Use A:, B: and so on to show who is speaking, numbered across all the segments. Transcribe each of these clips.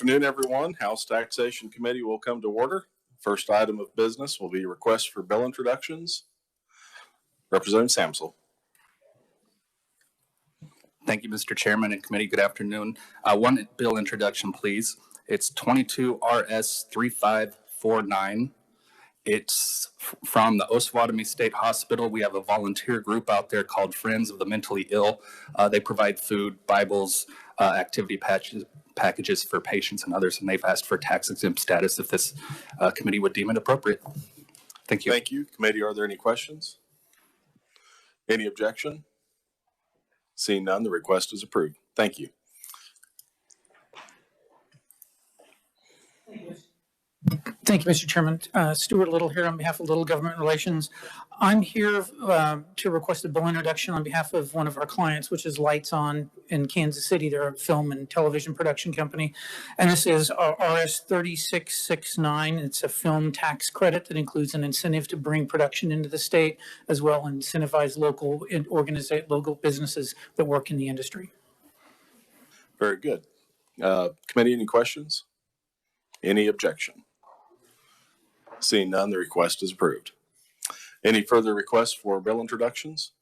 A: afternoon, everyone. House Taxation Committee will come to order. First item of business will be request for bill introductions. Representative Samsel.
B: Thank you, Mr. Chairman and committee. Good afternoon. One bill introduction, please. It's 22 RS 3549. It's from the Osawatomie State Hospital. We have a volunteer group out there called Friends of the Mentally Ill. They provide food, Bibles, activity packages for patients and others, and they've asked for tax exempt status if this committee would deem it appropriate. Thank you.
A: Thank you. Committee, are there any questions? Any objection? Seeing none, the request is approved. Thank you.
C: Thank you, Mr. Chairman. Stuart Little here on behalf of Little Government Relations. I'm here to request a bill introduction on behalf of one of our clients, which is Lights On in Kansas City. They're a film and television production company. And this is RS 3669. It's a film tax credit that includes an incentive to bring production into the state, as well as incentivize local and organize local businesses that work in the industry.
A: Very good. Committee, any questions? Any objection? Seeing none, the request is approved. Any further requests for bill introductions?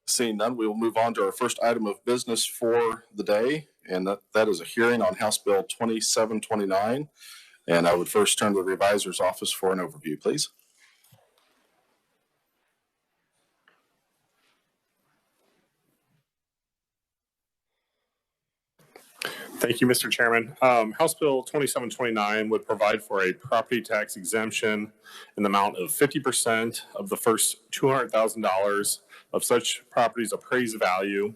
A: Seeing none, we will move on to our first item of business for the day, and that is a hearing on House Bill 2729. And I would first turn to the revisor's office for an overview, please.
D: Thank you, Mr. Chairman. House Bill 2729 would provide for a property tax exemption in the amount of 50% of the first $200,000 of such property's appraised value.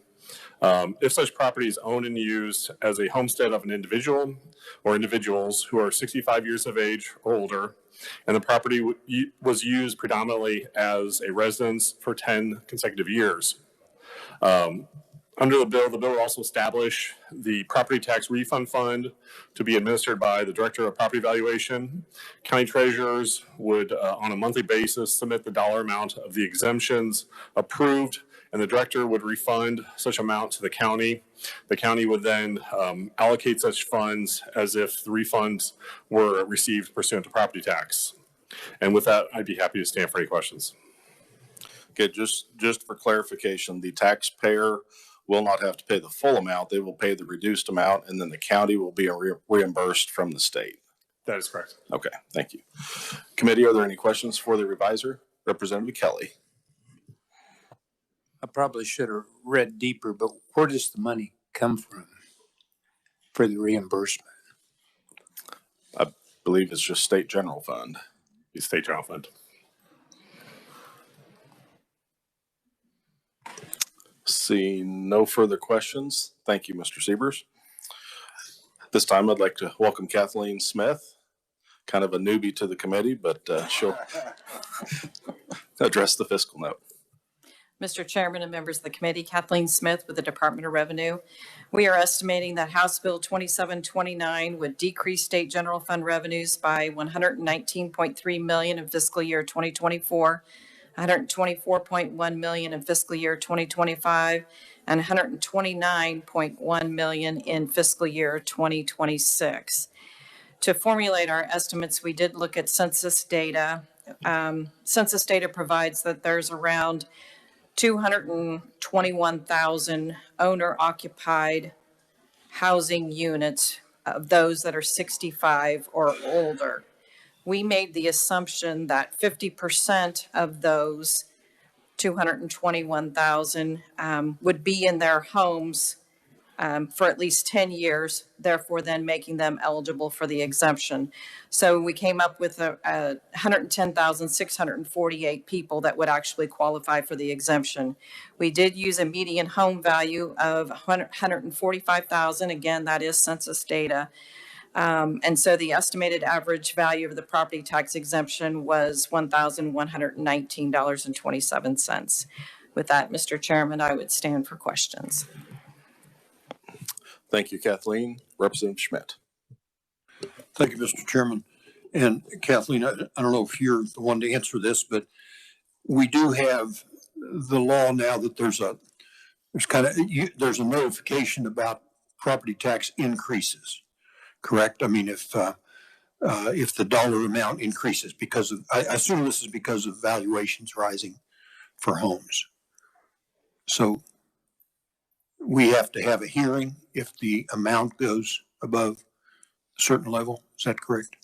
D: If such property is owned and used as a homestead of an individual or individuals who are 65 years of age or older, and the property was used predominantly as a residence for 10 consecutive years. Under the bill will also establish the property tax refund fund to be administered by the Director of Property Valuation. County treasurers would, on a monthly basis, submit the dollar amount of the exemptions approved, and the director would refund such amount to the county. The county would then allocate such funds as if the refunds were received pursuant to property tax. And with that, I'd be happy to stand for any questions.
A: Okay, just for clarification, the taxpayer will not have to pay the full amount. They will pay the reduced amount, and then the county will be reimbursed from the state.
D: That is correct.
A: Okay, thank you. Committee, are there any questions for the revisor? Representative Kelly.
E: I probably should have read deeper, but where does the money come from for the reimbursement?
A: I believe it's just state general fund.
D: The state general fund.
A: Seeing no further questions, thank you, Mr. Siebers. This time I'd like to welcome Kathleen Smith, kind of a newbie to the committee, but she'll address the fiscal note.
F: Mr. Chairman and members of the committee, Kathleen Smith with the Department of Revenue. We are estimating that House Bill 2729 would decrease state general fund revenues by $119.3 million in fiscal year 2024, $124.1 million in fiscal year 2025, and $129.1 million in fiscal year 2026. To formulate our estimates, we did look at census data. Census data provides that there's around 221,000 owner-occupied housing units of those that are 65 or older. We made the assumption that 50% of those 221,000 would be in their homes for at least 10 years, therefore then making them eligible for the exemption. So we came up with 110,648 people that would actually qualify for the exemption. We did use a median home value of 145,000. Again, that is census data. And so the estimated average value of the property tax exemption was $1,119.27. With that, Mr. Chairman, I would stand for questions.
A: Thank you, Kathleen. Representative Schmidt.
G: Thank you, Mr. Chairman. And Kathleen, I don't know if you're the one to answer this, but we do have the law now that there's a notification about property tax increases, correct? I mean, if the dollar amount increases because of, I assume this is because of valuations rising for homes. So we have to have a hearing if the amount goes above a certain level. Is that correct?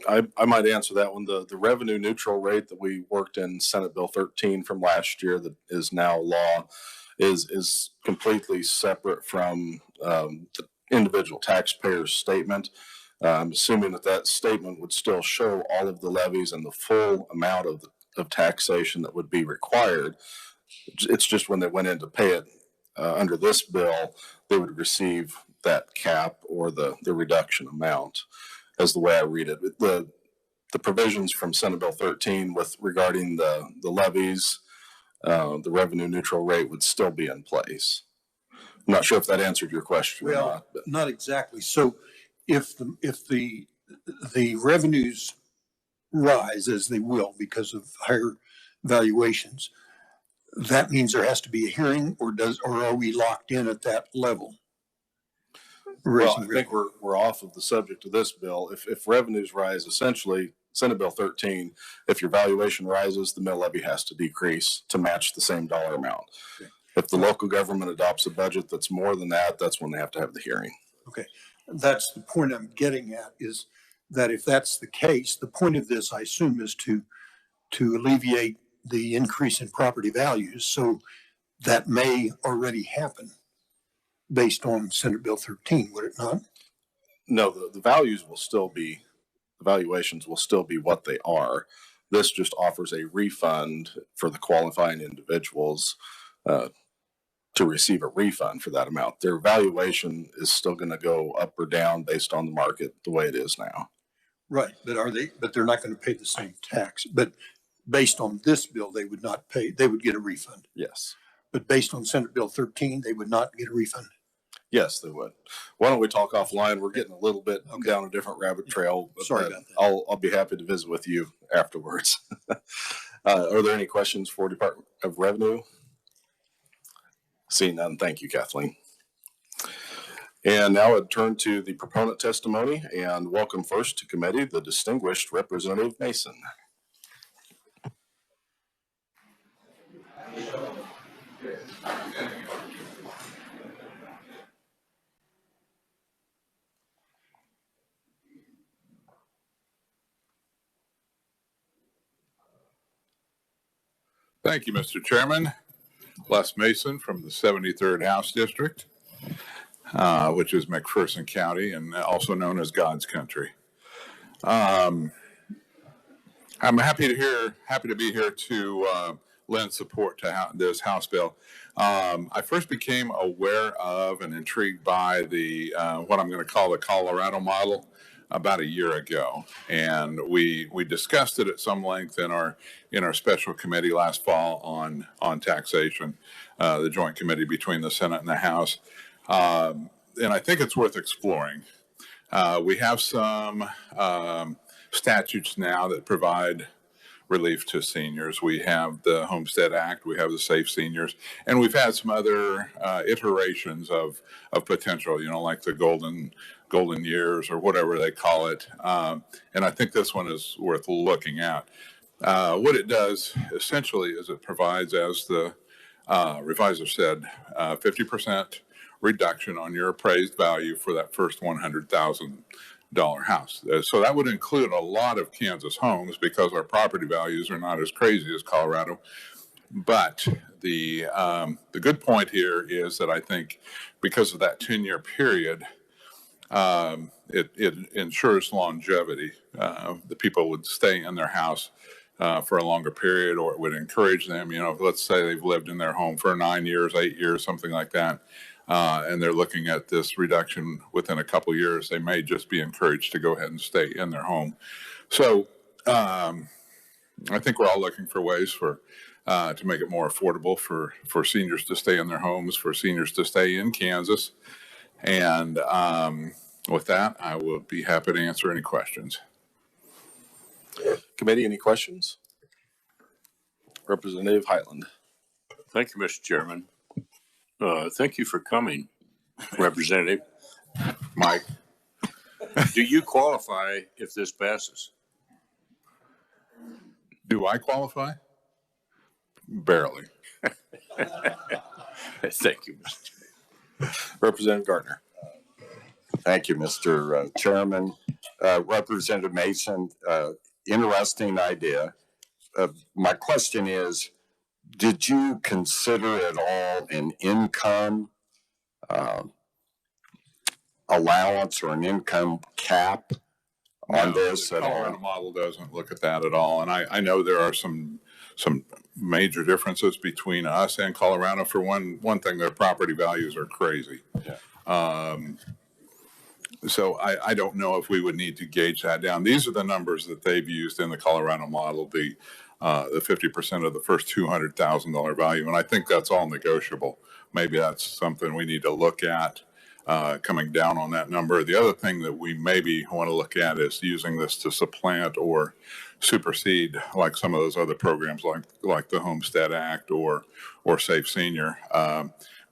A: I might answer that one. The revenue neutral rate that we worked in Senate Bill 13 from last year that is now law is completely separate from the individual taxpayer's statement. Assuming that statement would still show all of the levies and the full amount of taxation that would be required. It's just when they went in to pay it under this bill, they would receive that cap or the reduction amount, as the way I read it. The provisions from Senate Bill 13 with regarding the levies, the revenue neutral rate would still be in place. I'm not sure if that answered your question or not. But.
G: Not exactly. So if the revenues rise, as they will because of higher valuations, that means there has to be a hearing, or are we locked in at that level?
A: Well, I think we're off of the subject of this bill. If revenues rise, essentially, Senate Bill 13, if your valuation rises, the mill levy has to decrease to match the same dollar amount. Okay. If the local government adopts a budget that's more than that, that's when they have to have the hearing.
G: Okay. That's the point I'm getting at, is that if that's the case, the point of this, I assume, is to alleviate the increase in property values. So that may already happen based on Senate Bill 13, would it not?
A: No, the values will still be, the valuations will still be what they are. This just offers a refund for the qualifying individuals to receive a refund for that amount. Their valuation is still going to go up or down based on the market the way it is now.
G: Right, but they're not going to pay the same tax. But based on this bill, they would not pay, they would get a refund.
A: Yes.
G: But based on Senate Bill 13, they would not get a refund.
A: Yes, they would. Why don't we talk offline? We're getting a little bit down a different rabbit trail.
G: Sorry about that.
A: I'll be happy to visit with you afterwards. Are there any questions for Department of Revenue? Seeing none, thank you, Kathleen. And now I'd turn to the proponent testimony and welcome first to committee the distinguished Representative Mason.
H: Thank you, Mr. Chairman. Les Mason from the 73rd House District, which is McPherson County and also known as God's Country. I'm happy to be here to lend support to this House bill. I first became aware of and intrigued by the what I'm going to call the Colorado model about a year ago, and we discussed it at some length in our special committee last fall on taxation, the joint committee between the Senate and the House, and I think it's worth exploring. We have some statutes now that provide relief to seniors. We have the Homestead Act, we have the Safe Seniors, and we've had some other iterations of potential, like the golden years or whatever they call it. And I think this one is worth looking at. What it does essentially is it provides, as the revisor said, 50% reduction on your appraised value for that first $100,000 house. So that would include a lot of Kansas homes because our property values are not as crazy as Colorado. But the good point here is that I think because of that 10-year period, it ensures longevity. The people would stay in their house for a longer period, or it would encourage them, let's say they've lived in their home for 9 years, 8 years, something like that, and they're looking at this reduction within a couple years, they may just be encouraged to go ahead and stay in their home. So I think we're all looking for ways to make it more affordable for seniors to stay in their homes, for seniors to stay in Kansas. And with that, I will be happy to answer any questions.
A: Committee, any questions? Representative Highland.
I: Thank you, Mr. Chairman. Thank you for coming, Representative.
H: Mike,
I: Do you qualify if this passes?
H: do I qualify? Barely.
I: Thank you, Mr.
A: Representative Gardner.
J: Thank you, Mr. Chairman. Representative Mason, interesting idea. My question is, did you consider at all an income allowance or an income cap on
H: No,
J: this
H: the
J: at
H: Colorado
J: all?
H: model doesn't look at that at all. And I know there are some major differences between us and Colorado. For one thing, their property values are crazy.
J: Yeah.
H: So I don't know if we would need to gauge that down. These are the numbers that they've used in the Colorado model, the 50% of the first $200,000 value. And I think that's all negotiable. Maybe that's something we need to look at coming down on that number. The other thing that we maybe want to look at is using this to supplant or supersede like some of those other programs like the Homestead Act or Safe Senior.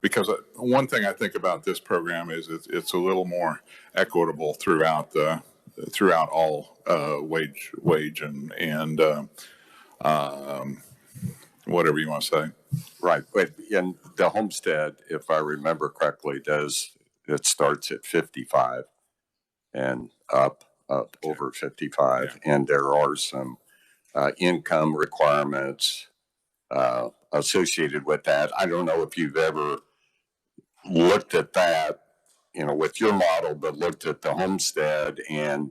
H: Because one thing I think about this program is it's a little more equitable throughout all wage and whatever you want to say.
J: Right. But in the homestead, if I remember correctly, it starts at 55 and up over 55. Yeah. And there are some income requirements associated with that. I don't know if you've ever looked at that, with your model, but looked at the homestead and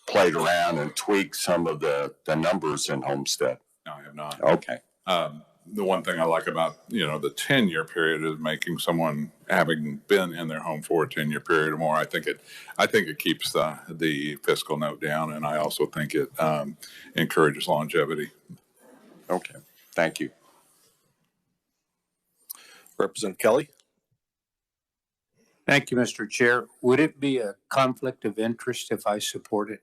J: played around and tweaked some of the numbers in homestead.
H: No, I have not.
J: Okay.
H: The one thing I like about, the 10-year period is making someone having been in their home for a 10-year period or more. I think it keeps the fiscal note down, and I also think it encourages longevity.
J: Okay. Thank you.
A: Representative Kelly.
E: Thank you, Mr. Chair. Would it be a conflict of interest if I support it?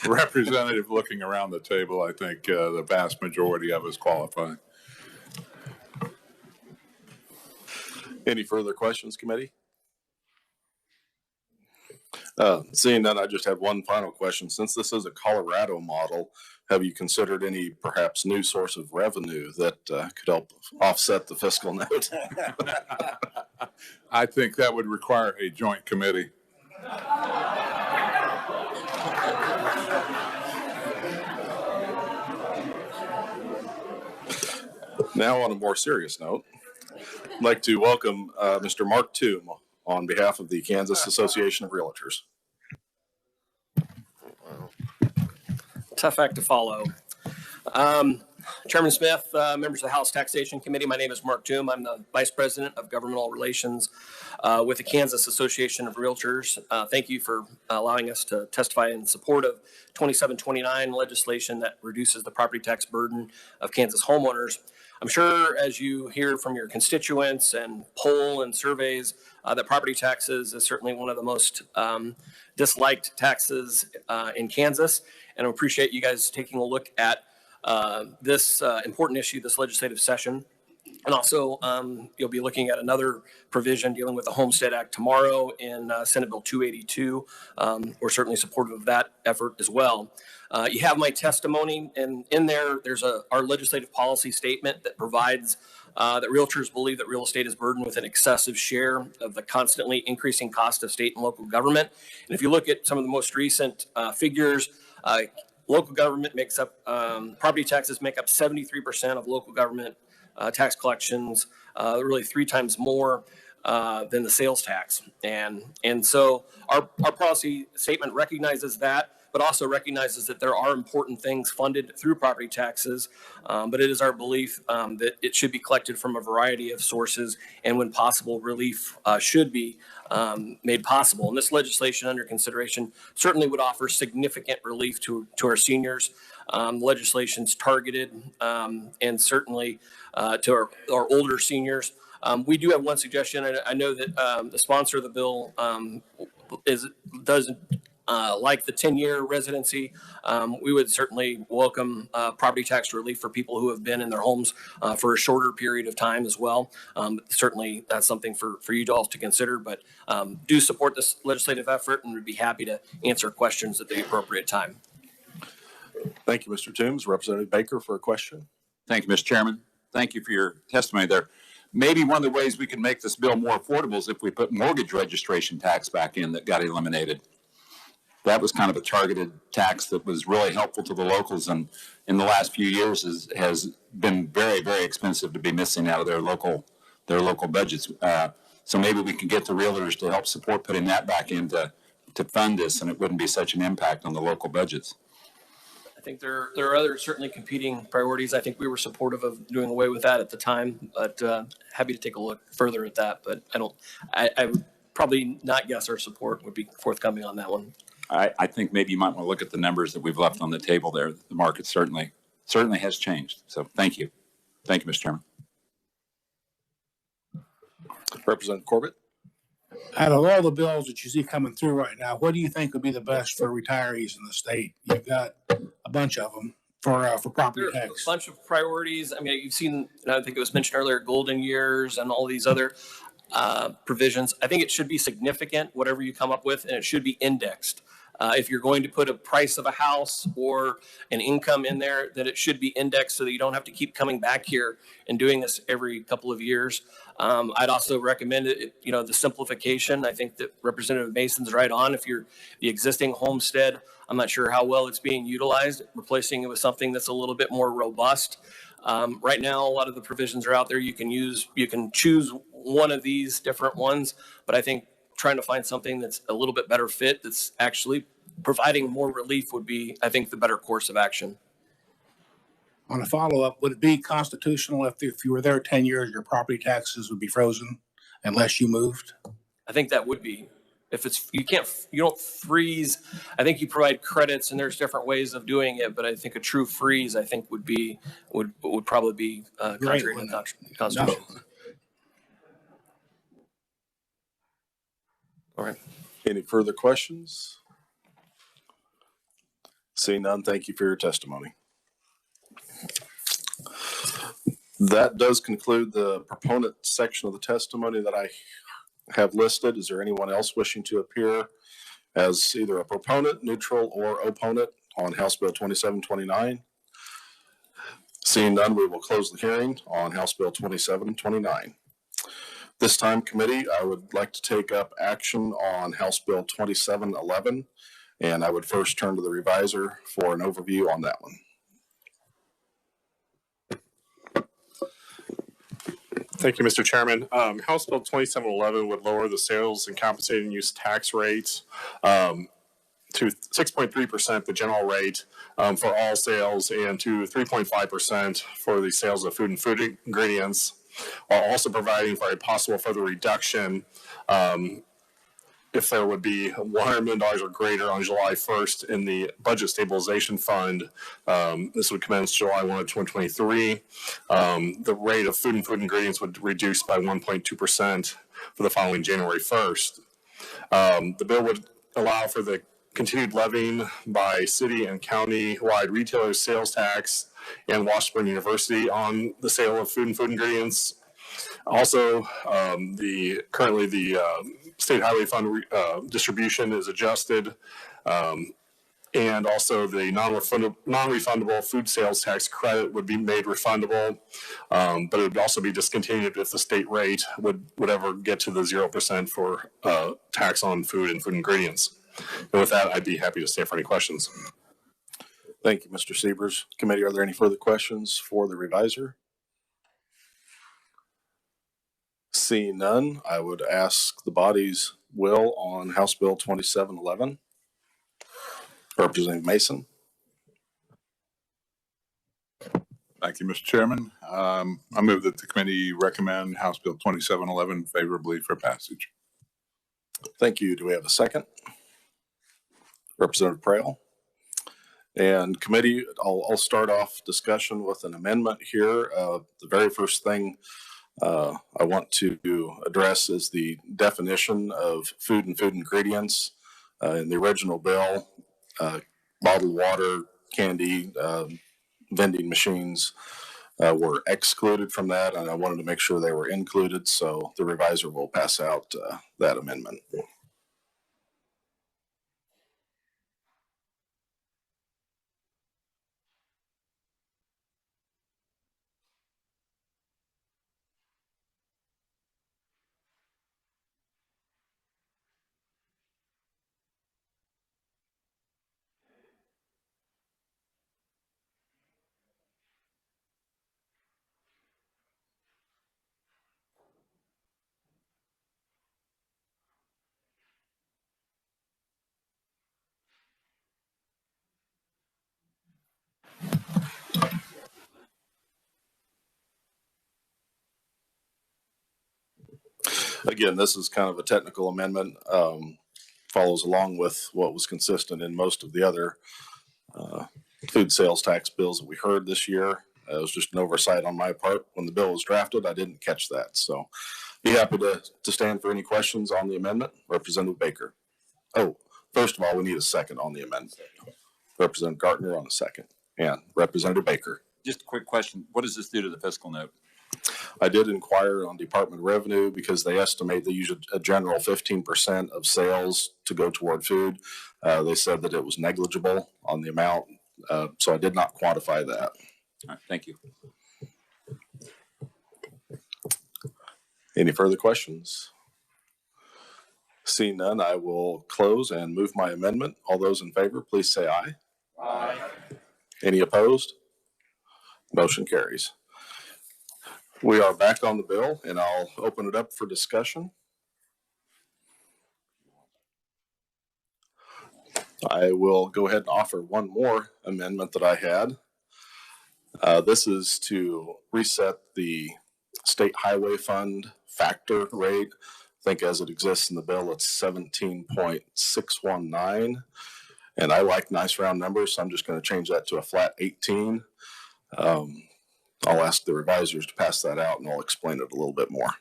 H: Representative looking around the table, I think the vast majority of us qualify.
A: Any further questions, committee? Seeing none, I just have one final question. Since this is a Colorado model, have you considered any perhaps new source of revenue that could help offset the fiscal note?
H: I think that would require a joint committee.
A: Now, on a more serious note, I'd like to welcome Mr. Mark Toome on behalf of the Kansas Association of Realtors.
K: Tough act to follow. Chairman Smith, members of the House Taxation Committee, my name is Mark Toome. I'm the Vice President of Governmental Relations with the Kansas Association of Realtors. Thank you for allowing us to testify in support of 2729 legislation that reduces the property tax burden of Kansas homeowners. I'm sure as you hear from your constituents and poll and surveys that property taxes is certainly one of the most disliked taxes in Kansas. And I appreciate you guys taking a look at this important issue this legislative session. And also, you'll be looking at another provision dealing with the Homestead Act tomorrow in Senate Bill 282. We're certainly supportive of that effort as well. You have my testimony, and in there's our legislative policy statement that provides that realtors believe that real estate is burdened with an excessive share of the constantly increasing cost of state and local government. And if you look at some of the most recent figures, local government makes up, property taxes make up 73% of local government tax collections, really 3 times more than the sales tax. And so our policy statement recognizes that, but also recognizes that there are important things funded through property taxes. But it is our belief that it should be collected from a variety of sources, and when possible, relief should be made possible. And this legislation under consideration certainly would offer significant relief to our seniors. Legislation's targeted and certainly to our older seniors. We do have one suggestion. I know that the sponsor of the bill doesn't like the 10-year residency, we would certainly welcome property tax relief for people who have been in their homes for a shorter period of time as well. Certainly, that's something for you all to consider, but do support this legislative effort and would be happy to answer questions at the appropriate time.
A: Thank you, Mr. Toombs. Representative Baker for a question.
L: Thank you, Mr. Chairman. Thank you for your testimony there. Maybe one of the ways we can make this bill more affordable is if we put mortgage registration tax back in that got eliminated. That was kind of a targeted tax that was really helpful to the locals, and in the last few years has been very, very expensive to be missing out of their local budgets. So maybe we can get the realtors to help support putting that back in to fund this, and it wouldn't be such an impact on the local budgets.
K: I think there are other certainly competing priorities. I think we were supportive of doing away with that at the time, but happy to take a look further at that. But I would probably not guess our support would be forthcoming on that one.
L: I think maybe you might want to look at the numbers that we've left on the table there. The market certainly has changed. So thank you. Thank you, Mr. Chairman.
A: Representative Corbett.
M: Out of all the bills that you see coming through right now, what do you think would be the best for retirees in the state? You've got a bunch of them for property tax.
K: A bunch of priorities. I mean, you've seen, I think it was mentioned earlier, golden years and all these other provisions. I think it should be significant, whatever you come up with, and it should be indexed. If you're going to put a price of a house or an income in there, that it should be indexed so that you don't have to keep coming back here and doing this every couple of years. I'd also recommend the simplification. I think that Representative Mason's right on. If you're the existing homestead, I'm not sure how well it's being utilized, replacing it with something that's a little bit more robust. Right now, a lot of the provisions are out there. You can choose one of these different ones, but I think trying to find something that's a little bit better fit, that's actually providing more relief would be, I think, the better course of action.
M: On a follow-up, would it be constitutional if you were there 10 years, your property taxes would be frozen unless you moved?
K: I think that would be. If you don't freeze. I think you provide credits, and there's different ways of doing it. But I think a true freeze, I think, would probably be contrary to the Constitution.
M: No.
K: All right.
A: Any further questions? Seeing none, thank you for your testimony. That does conclude the proponent section of the testimony that I have listed. Is there anyone else wishing to appear as either a proponent, neutral, or opponent on House Bill 2729? Seeing none, we will close the hearing on House Bill 2729. This time, committee, I would like to take up action on House Bill 2711, and I would first turn to the reviser for an overview on that one.
D: Thank you, Mr. Chairman. House Bill 2711 would lower the sales and compensating use tax rates to 6.3%, the general rate for all sales, and to 3.5% for the sales of food and food ingredients, while also providing for a possible further reduction if there would be $100 million or greater on July 1st in the Budget Stabilization Fund. This would commence July 1 of 2023. The rate of food and food ingredients would reduce by 1.2% for the following January 1st. The bill would allow for the continued levying by city and county-wide retailers sales tax and Washburn University on the sale of food and food ingredients. Also, currently the State Highway Fund distribution is adjusted, and also the non-refundable food sales tax credit would be made refundable, but it would also be discontinued if the state rate would ever get to the 0% for tax on food and food ingredients. And with that, I'd be happy to stay for any questions.
A: Thank you, Mr. Siebers. Committee, are there any further questions for the reviser? Seeing none, I would ask the body's will on House Bill 2711. Representative Mason.
H: Thank you, Mr. Chairman. I move that the committee recommend House Bill 2711 favorably for passage.
A: Thank you. Do we have a second? Representative Prael. And committee, I'll start off discussion with an amendment here. The very first thing I want to address is the definition of food and food ingredients. In the original bill, bottled water, candy, vending machines were excluded from that, and I wanted to make sure they were included, so the revisor will pass out that amendment. Again, this is kind of a technical amendment, follows along with what was consistent in most of the other food sales tax bills that we heard this year. It was just an oversight on my part. When the bill was drafted, I didn't catch that. So be happy to stand for any questions on the amendment. Representative Baker. Oh, first of all, we need a second on the amendment. Representative Gartner on a second. And Representative Baker.
L: Just a quick question. What does this do to the fiscal note?
A: I did inquire on Department of Revenue because they estimate they use a general 15% of sales to go toward food. They said that it was negligible on the amount, so I did not quantify that.
L: All right, thank you.
A: Any further questions? Seeing none, I will close and move my amendment. All those in favor, please say aye. Aye. Any opposed? Motion carries. We are back on the bill, and I'll open it up for discussion. I will go ahead and offer one more amendment that I had. This is to reset the state highway fund factor rate. I think as it exists in the bill, it's 17.619. And I like nice round numbers, so I'm just going to change that to a flat 18. I'll ask the revisers to pass that out, and I'll explain it a little bit more.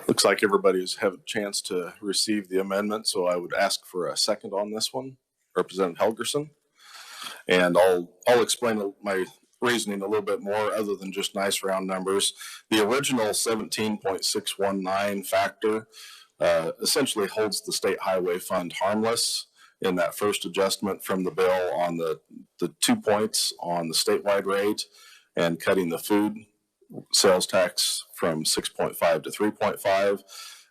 A: Looks like everybody's had a chance to receive the amendment, so I would ask for a second on this one. Representative Helgerson. And I'll explain my reasoning a little bit more other than just nice round numbers. The original 17.619 factor essentially holds the state highway fund harmless in that first adjustment from the bill on the 2 points on the statewide rate and cutting the food sales tax from 6.5 to 3.5.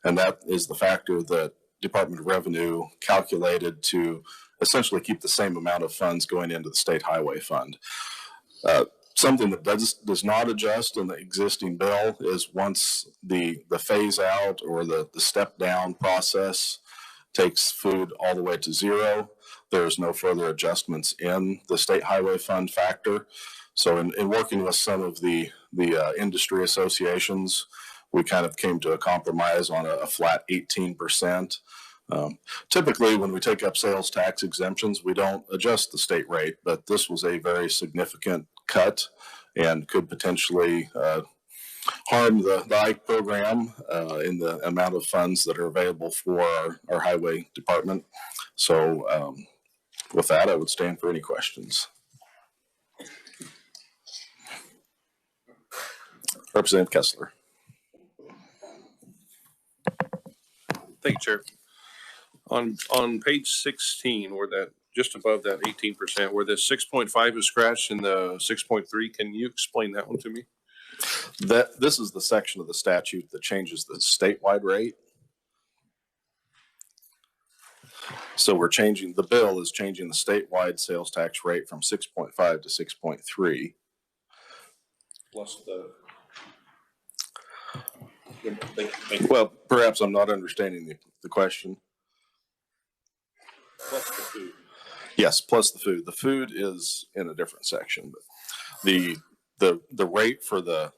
A: And that is the factor that Department of Revenue calculated to essentially keep the same amount of funds going into the state highway fund. Something that does not adjust in the existing bill is once the phase out or the step down process takes food all the way to zero, there's no further adjustments in the state highway fund factor. So in working with some of the industry associations, we kind of came to a compromise on a flat 18%. Typically, when we take up sales tax exemptions, we don't adjust the state rate, but this was a very significant cut and could potentially harm the IKE program in the amount of funds that are available for our highway department. So with that, I would stand for any questions. Representative Kessler.
I: Thank you, Chair. On page 16, where that just above that 18%, where the 6.5 is scratched and the 6.3, can you explain that one to me?
A: This is the section of the statute that changes the statewide rate. So the bill is changing the statewide sales tax rate from 6.5 to 6.3.
I: Plus the.
A: Well, perhaps I'm not understanding the question.
I: Plus the food.
A: Yes, plus the food. The food is in a different section, but the rate for the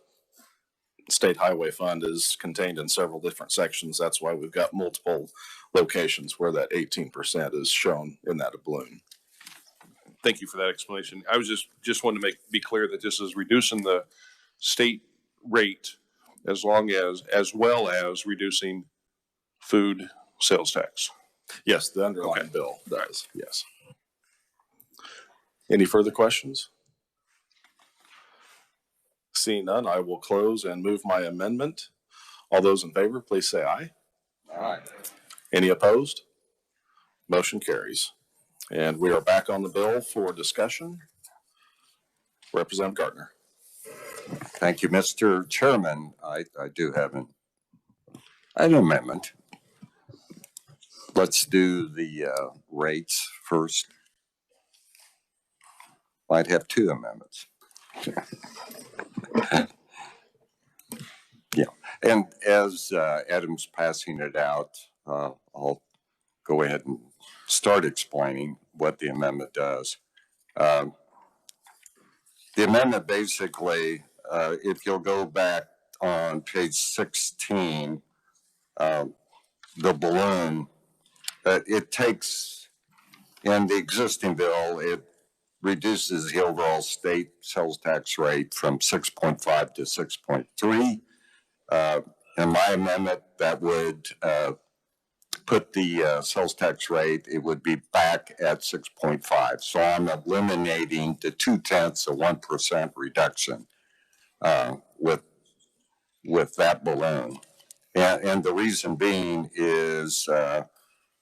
A: state highway fund is contained in several different sections. That's why we've got multiple locations where that 18% is shown in that balloon.
I: Thank you for that explanation. I was just wanted to be clear that this is reducing the state rate as well as reducing food sales tax.
A: Yes, the underlying bill does. Yes. Any further questions? Seeing none, I will close and move my amendment. All those in favor, please say aye.
J: Aye.
A: Any opposed? Motion carries. And we are back on the bill for discussion. Representative Gardner.
J: Thank you, Mr. Chairman. I do have an amendment. Let's do the rates first. Might have two amendments. Yeah, and as Adam's passing it out, I'll go ahead and start explaining what the amendment does. The amendment basically, if you'll go back on page 16, the balloon, it takes, in the existing bill, it reduces the overall state sales tax rate from 6.5 to 6.3. In my amendment, that would put the sales tax rate, it would be back at 6.5. So I'm eliminating the 0.2% reduction with that balloon. And the reason being is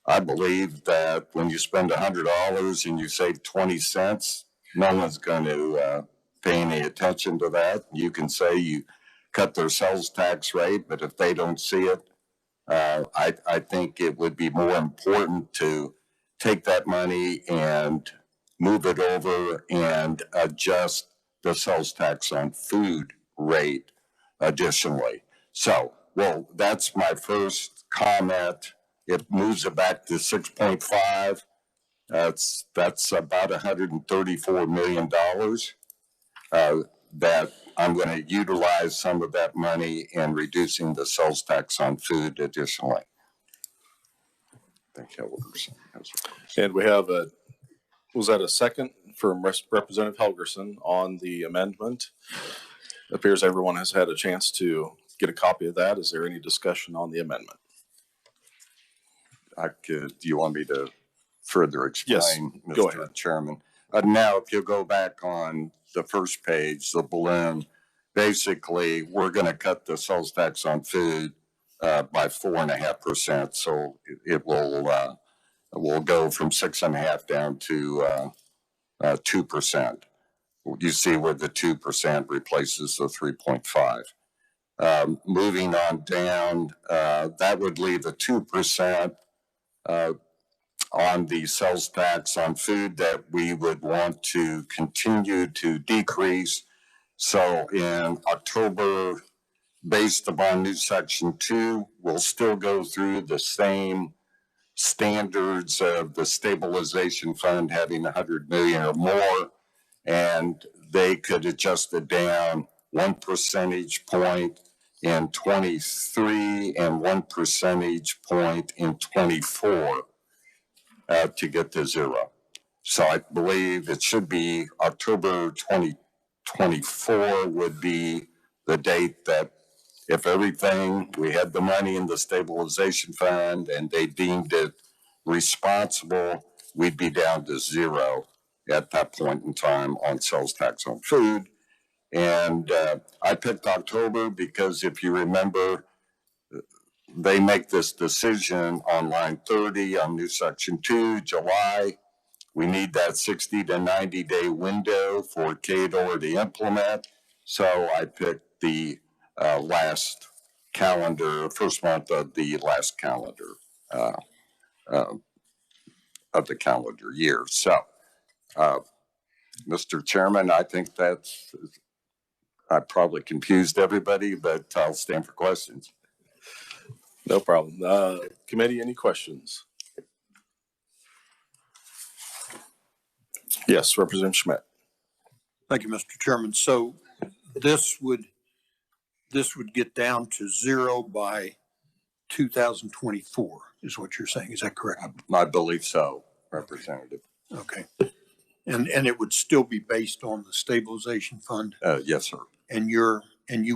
J: I believe that when you spend $100 and you save 20 cents, no one's going to pay any attention to that. You can say you cut their sales tax rate, but if they don't see it, I think it would be more important to take that money and move it over and adjust the sales tax on food rate additionally. So, well, that's my first comment. It moves it back to 6.5. That's about $134 million that I'm going to utilize some of that money in reducing the sales tax on food additionally. Thank you.
A: And we have was that a second from Representative Helgerson on the amendment? It appears everyone has had a chance to get a copy of that. Is there any discussion on the amendment?
J: Do you want me to further explain,
A: yes, go ahead.
J: Mr. Chairman? Now, if you go back on the first page, the balloon, basically, we're going to cut the sales tax on food by 4.5%. So it will go from 6.5 down to 2%. You see where the 2% replaces the 3.5. Moving on down, that would leave the 2% on the sales tax on food that we would want to continue to decrease. So in October, based upon new section 2, we'll still go through the same standards of the stabilization fund having 100 million or more, and they could adjust it down 1 percentage point in 23 and 1 percentage point in 24 to get to 0. So I believe it should be October 2024 would be the date that if everything, we had the money in the stabilization fund and they deemed it responsible, we'd be down to 0 at that point in time on sales tax on food. And I picked October because if you remember, they make this decision on line 30 on new section 2, July. we need that 60 to 90-day window for KDOR to implement. So I picked the first month of the last calendar of the calendar year. So, Mr. Chairman, I think I probably confused everybody, but I'll stand for questions.
A: No problem. Committee, any questions? Yes, Representative Schmidt.
G: Thank you, Mr. Chairman. So this would get down to zero by 2024 is what you're saying. Is that correct?
J: I believe so, Representative.
G: Okay. And it would still be based on the stabilization fund?
J: Yes, sir.
G: And you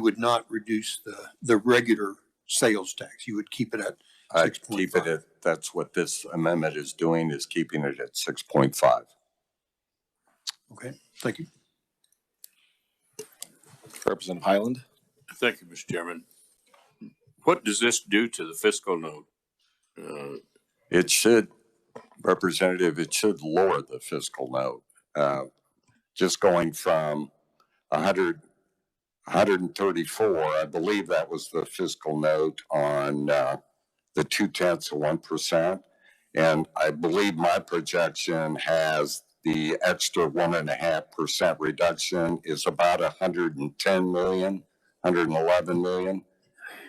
G: would not reduce the regular sales tax. You would keep it at 6.5.
J: I'd keep it at, that's what this amendment is doing, is keeping it at 6.5.
G: Okay, thank you.
A: Representative Highland.
N: Thank you, Mr. Chairman. What does this do to the fiscal note?
J: It should, Representative, it should lower the fiscal note. Just going from 134, I believe that was the fiscal note on the 0.2%. And I believe my projection has the extra 1.5% reduction is about 110 million, 111 million.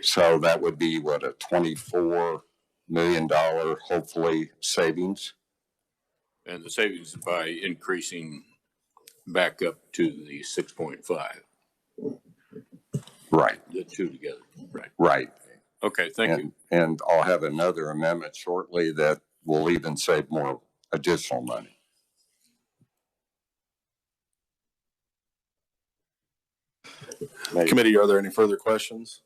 J: So that would be what, a $24 million, hopefully, savings.
N: And the savings by increasing back up to the 6.5.
J: Right.
N: The two together. Right.
J: Right.
N: Okay, thank you.
J: And I'll have another amendment shortly that will even save more additional money.
A: Committee, are there any further questions?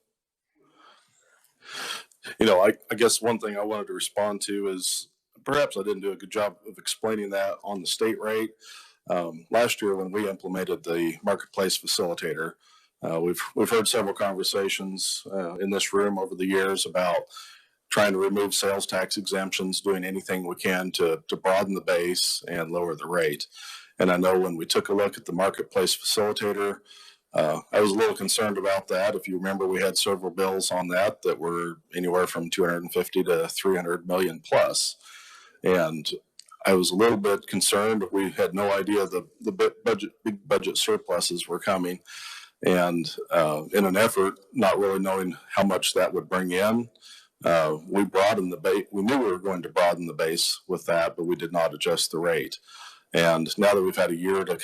A: You know, I guess one thing I wanted to respond to is perhaps I didn't do a good job of explaining that on the state rate. Last year when we implemented the marketplace facilitator, we've heard several conversations in this room over the years about trying to remove sales tax exemptions, doing anything we can to broaden the base and lower the rate. And I know when we took a look at the marketplace facilitator, I was a little concerned about that. If you remember, we had several bills on that were anywhere from 250 to 300 million plus. And I was a little bit concerned. We had no idea the big budget surpluses were coming. And in an effort, not really knowing how much that would bring in, we broadened the base. We knew we were going to broaden the base with that, but we did not adjust the rate. And now that we've had a year to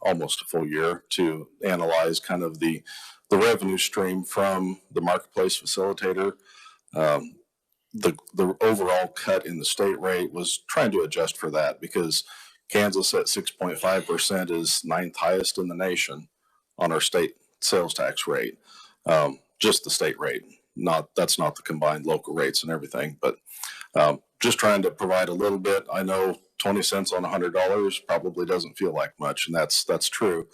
A: almost a full year to analyze kind of the revenue stream from the marketplace facilitator, the overall cut in the state rate was trying to adjust for that, because Kansas at 6.5% is 9th highest in the nation on our state sales tax rate, just the state rate. That's not the combined local rates and everything, but just trying to provide a little bit. I know 20 cents on $100 probably doesn't feel like much, and that's true,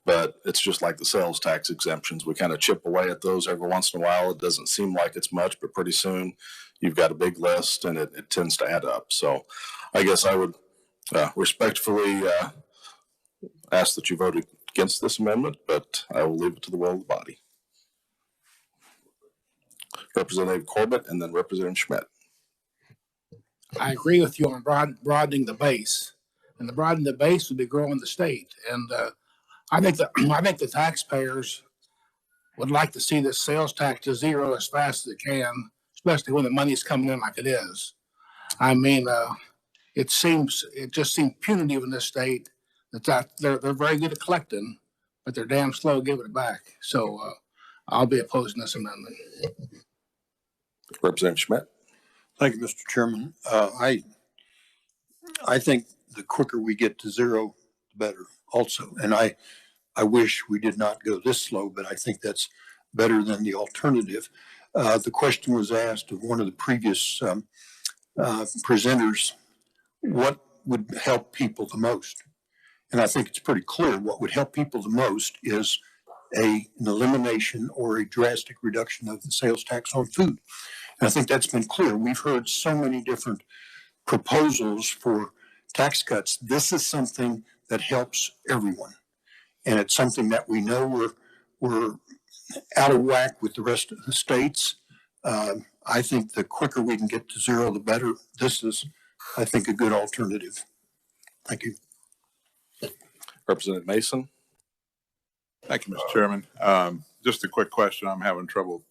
A: but it's just like the sales tax exemptions. We kind of chip away at those every once in a while. It doesn't seem like it's much, but pretty soon you've got a big list and it tends to add up. So I guess I would respectfully ask that you vote against this amendment, but I will leave it to the will of the body. Representative Corbett and then Representative Schmidt.
M: I agree with you on broadening the base, and the broadening the base would be growing the state. And I think the taxpayers would like to see this sales tax to zero as fast as it can, especially when the money's coming in like it is. I mean, it just seems punitive in this state that they're very good at collecting, but they're damn slow giving it back. So I'll be opposing this amendment.
A: Representative Schmidt.
G: Thank you, Mr. Chairman. I think the quicker we get to zero, the better also. And I wish we did not go this slow, but I think that's better than the alternative. The question was asked of one of the previous presenters, what would help people the most? And I think it's pretty clear what would help people the most is an elimination or a drastic reduction of the sales tax on food. And I think that's been clear. We've heard so many different proposals for tax cuts. This is something that helps everyone. And it's something that we know we're out of whack with the rest of the states. I think the quicker we can get to zero, the better. This is, I think, a good alternative. Thank you.
A: Representative Mason.
H: Thank you, Mr. Chairman. Just a quick question. I'm having trouble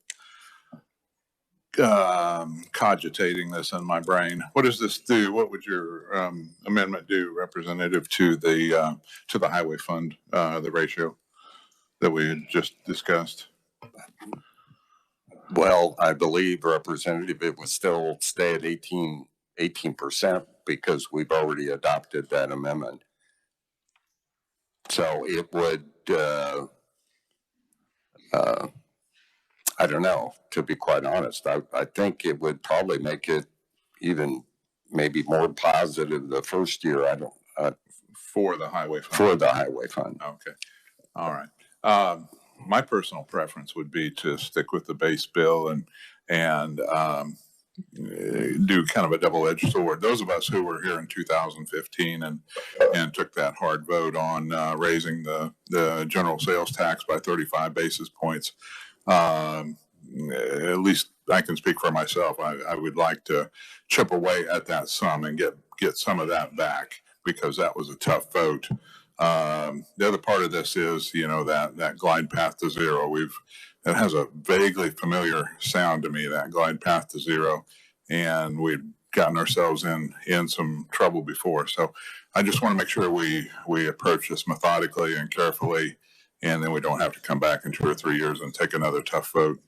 H: cogitating this in my brain. What does this do? What would your amendment do, Representative, to the highway fund, the ratio that we had just discussed?
J: Well, I believe, Representative, it would still stay at 18% because we've already adopted that amendment. So it would, I don't know, to be quite honest. I think it would probably make it even maybe more positive the first year. I don't.
H: For the highway fund?
J: For the highway fund.
H: Okay. All right. My personal preference would be to stick with the base bill and do kind of a double-edged sword. Those of us who were here in 2015 and took that hard vote on raising the general sales tax by 35 basis points, at least I can speak for myself. I would like to chip away at that sum and get some of that back, because that was a tough vote. The other part of this is, that glide path to zero. It has a vaguely familiar sound to me, that glide path to zero, and we've gotten ourselves in some trouble before. So I just want to make sure we approach this methodically and carefully, and then we don't have to come back in 2 or 3 years and take another tough vote.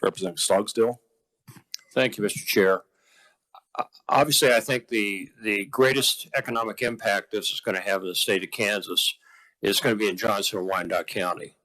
A: Representative Stogsdill.
N: Thank you, Mr. Chair. Obviously, I think the greatest economic impact this is going to have in the state of Kansas is going to be in Johnson and Wyandotte County,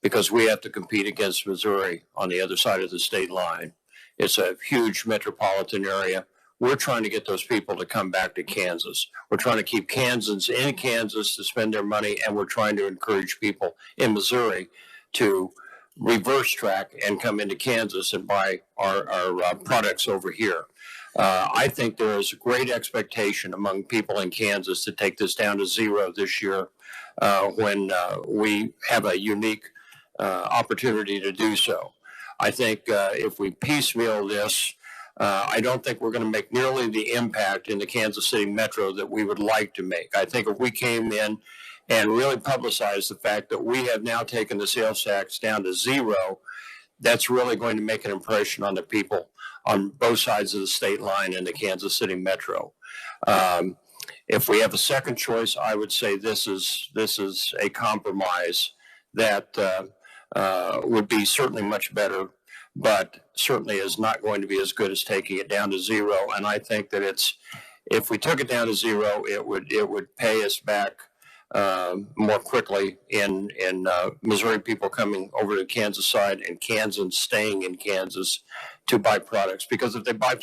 N: because we have to compete against Missouri on the other side of the state line. It's a huge metropolitan area. We're trying to get those people to come back to Kansas. We're trying to keep Kansans in Kansas to spend their money, and we're trying to encourage people in Missouri to reverse track and come into Kansas and buy our products over here. I think there is a great expectation among people in Kansas to take this down to zero this year, when we have a unique opportunity to do so. I think if we piecemeal this, I don't think we're going to make nearly the impact in the Kansas City metro that we would like to make. I think if we came in and really publicized the fact that we have now taken the sales tax down to zero, that's really going to make an impression on the people on both sides of the state line in the Kansas City metro. If we have a second choice, I would say this is a compromise that would be certainly much better, but certainly is not going to be as good as taking it down to zero. And I think that if we took it down to zero, it would pay us back more quickly in Missouri people coming over to the Kansas side and Kansans staying in Kansas to buy products. Because if they buy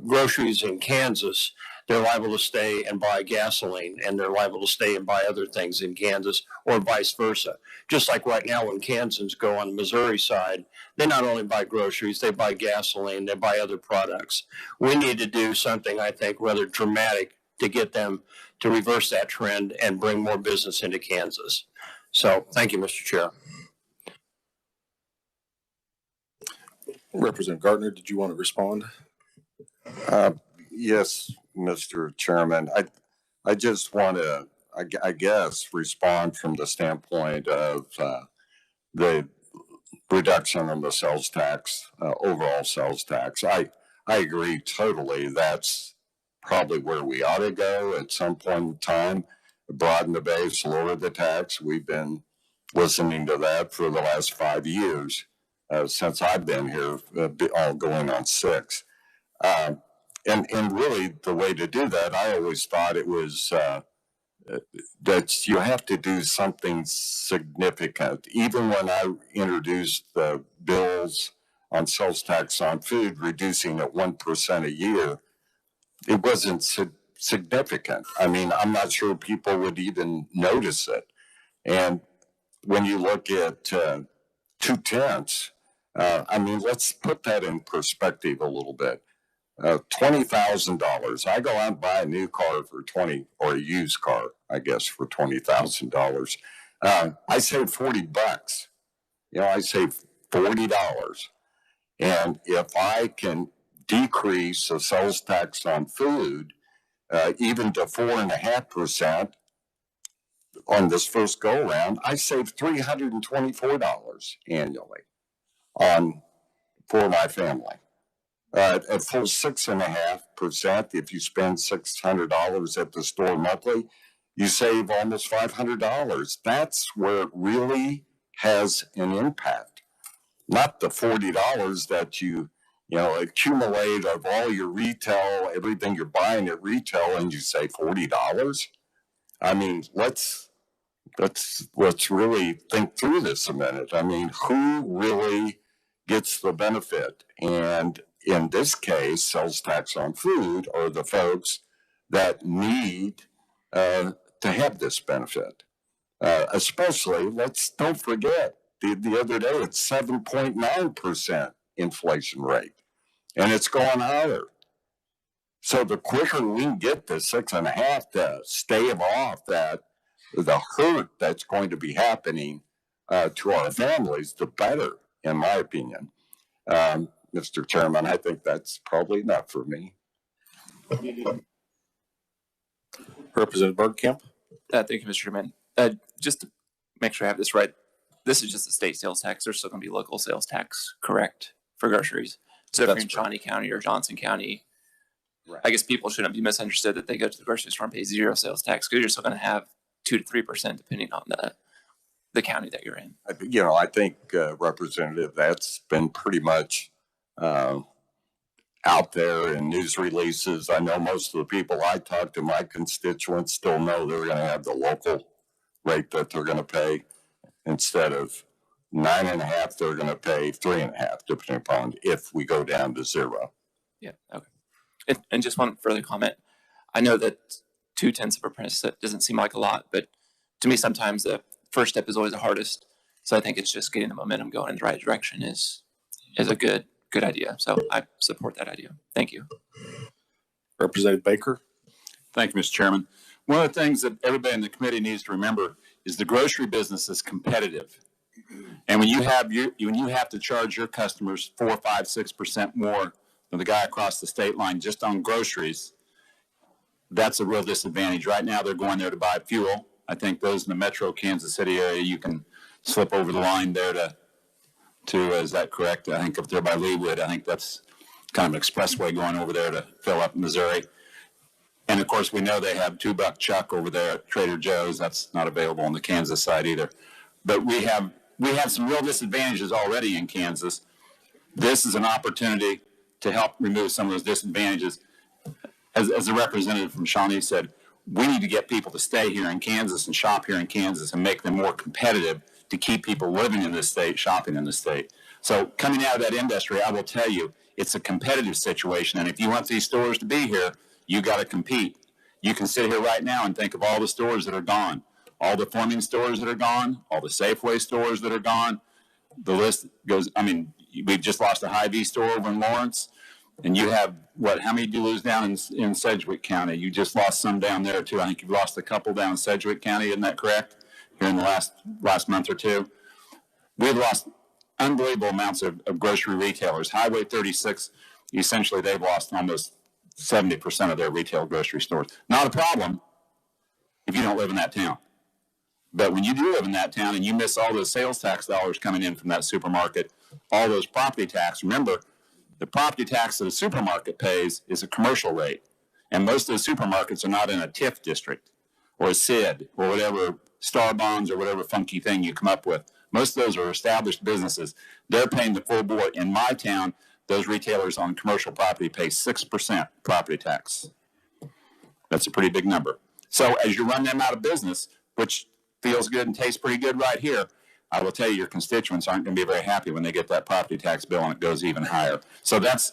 N: groceries in Kansas, they're liable to stay and buy gasoline, and they're liable to stay and buy other things in Kansas, or vice versa. Just like right now when Kansans go on the Missouri side, they not only buy groceries, they buy gasoline, they buy other products. We need to do something, I think, rather dramatic to get them to reverse that trend and bring more business into Kansas. So thank you, Mr. Chair.
A: Representative Gardner, did you want to respond?
J: Yes, Mr. Chairman. I just want to, I guess, respond from the standpoint of the reduction in the sales tax, overall sales tax. I agree totally. That's probably where we ought to go at some point in time. Broaden the base, lower the tax. We've been listening to that for the last 5 years since I've been here, all going on 6. And really, the way to do that, I always thought it was that you have to do something significant. Even when I introduced the bills on sales tax on food, reducing it 1% a year, it wasn't significant. I mean, I'm not sure people would even notice it. And when you look at 2/10, I mean, let's put that in perspective a little bit. $20,000. I go out and buy a new car for 20, or a used car, I guess, for $20,000. I save $40. You know, I save $40. And if I can decrease the sales tax on food, even to 4.5% on this first go around, I save $324 annually for my family. At full 6.5%, if you spend $600 at the store monthly, you save almost $500. That's where it really has an impact. Not the $40 that you accumulate of all your retail, everything you're buying at retail, and you say $40. I mean, let's really think through this a minute. I mean, who really gets the benefit? And in this case, sales tax on food are the folks that need to have this benefit. Especially, don't forget, the other day it's 7.9% inflation rate, and it's going higher. So the quicker we can get to 6.5 to stave off the hurt that's going to be happening to our families, the better, in my opinion. Mr. Chairman, I think that's probably enough for me.
A: Representative Bergkamp.
O: Thank you, Mr. Chairman. Just to make sure I have this right, this is just a state sales tax. There's still going to be local sales tax, correct, for groceries. So if you're in Shawnee County or Johnson County, right. I guess people shouldn't be misunderstood that they go to the grocery store and pay zero sales tax, because you're still going to have 2 to 3% depending on the county that you're in.
J: You know, I think, Representative, that's been pretty much out there in news releases. I know most of the people I talk to, my constituents, still know they're going to have the local rate that they're going to pay. Instead of 9.5, they're going to pay 3.5, depending upon if we go down to 0.
O: Yeah, okay. And just one further comment. I know that 0.2% doesn't seem like a lot, but to me, sometimes the first step is always the hardest. So I think it's just getting the momentum going in the right direction is a good idea. So I support that idea. Thank you.
A: Representative Baker.
L: Thank you, Mr. Chairman. One of the things that everybody in the committee needs to remember is the grocery business is competitive. And when you have to charge your customers 4, 5, 6% more than the guy across the state line just on groceries, that's a real disadvantage. Right now, they're going there to buy fuel. I think those in the metro Kansas City area, you can slip over the line there to is that correct? I think up there by Leawood, I think that's kind of an expressway going over there to fill up Missouri. And of course, we know they have $2 chuck over there at Trader Joe's. That's not available on the Kansas side either. But we have some real disadvantages already in Kansas. This is an opportunity to help remove some of those disadvantages. As the representative from Shawnee said, we need to get people to stay here in Kansas and shop here in Kansas and make them more competitive to keep people living in this state, shopping in the state. So coming out of that industry, I will tell you, it's a competitive situation. And if you want these stores to be here, you got to compete. You can sit here right now and think of all the stores that are gone, all the Fleming stores that are gone, all the Safeway stores that are gone. The list goes, I mean, we've just lost a Hy-Vee store over in Lawrence. And you have, how many did you lose down in Sedgwick County? You just lost some down there too. I think you've lost a couple down in Sedgwick County, isn't that correct? Here in the last month or two. We've lost unbelievable amounts of grocery retailers. Highway 36, essentially they've lost almost 70% of their retail grocery stores. Not a problem if you don't live in that town. But when you do live in that town and you miss all those sales tax dollars coming in from that supermarket, all those property tax, remember, the property tax that a supermarket pays is a commercial rate. And most of the supermarkets are not in a TIF district or a SID or whatever, Star Bonds or whatever funky thing you come up with. Most of those are established businesses. They're paying the full board. In my town, those retailers on commercial property pay 6% property tax. That's a pretty big number. So as you run them out of business, which feels good and tastes pretty good right here, I will tell you, your constituents aren't going to be very happy when they get that property tax bill and it goes even higher. So that's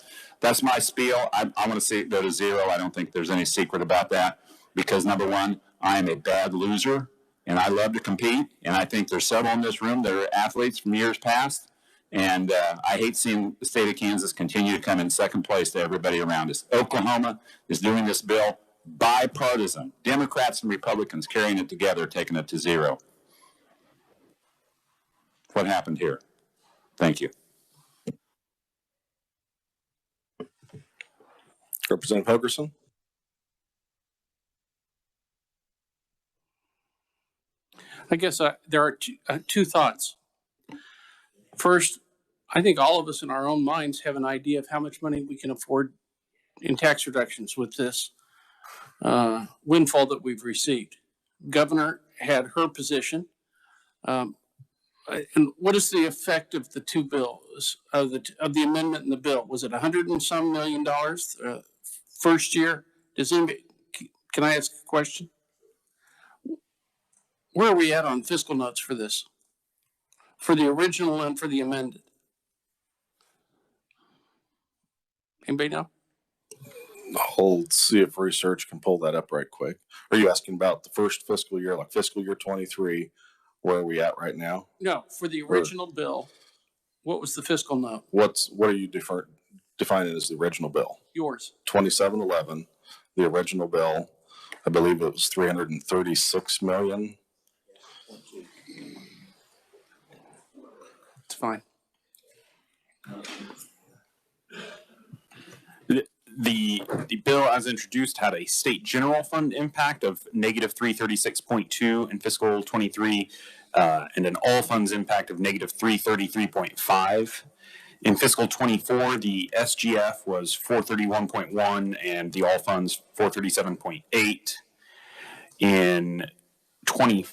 L: my spiel. I want to see it go to 0. I don't think there's any secret about that because, number one, I am a bad loser and I love to compete. And I think there's several in this room that are athletes from years past. And I hate seeing the state of Kansas continue to come in second place to everybody around us. Oklahoma is doing this bill bipartisan. Democrats and Republicans carrying it together, taking it to zero. What happened here? Thank you.
A: Representative Hogerson.
P: I guess there are two thoughts. First, I think all of us in our own minds have an idea of how much money we can afford in tax reductions with this windfall that we've received. Governor had her position. And what is the effect of the two bills, of the amendment in the bill? Was it $100 and some million first year? Can I ask a question? Where are we at on fiscal notes for this? For the original and for the amended? Anybody know?
A: Hold, see if research can pull that up right quick. Are you asking about the first fiscal year, like fiscal year 23? Where are we at right now?
P: No, for the original bill, what was the fiscal note?
A: What are you defining as the original bill?
P: Yours.
A: 2711, the original bill, I believe it was 336 million.
P: It's fine.
Q: The bill as introduced had a state general fund impact of negative 336.2 in fiscal 23 and an all funds impact of negative 333.5. In fiscal 24, the SGF was 431.1 and the all funds 437.8. In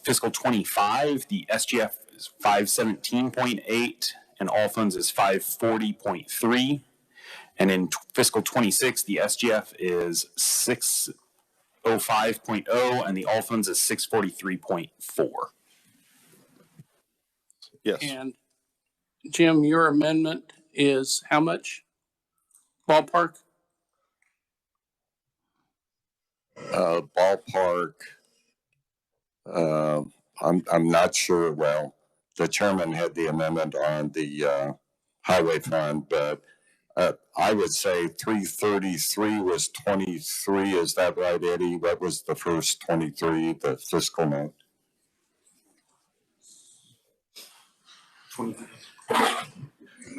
Q: fiscal 25, the SGF is 517.8 and all funds is 540.3. And in fiscal 26, the SGF is 605.0 and the all funds is 643.4.
A: Yes.
P: And Jim, your amendment is how much? Ballpark?
J: Ballpark. I'm not sure. Well, the chairman had the amendment on the highway fund, but I would say 333 was 23. Is that right, Eddie? What was the first 23, the fiscal note?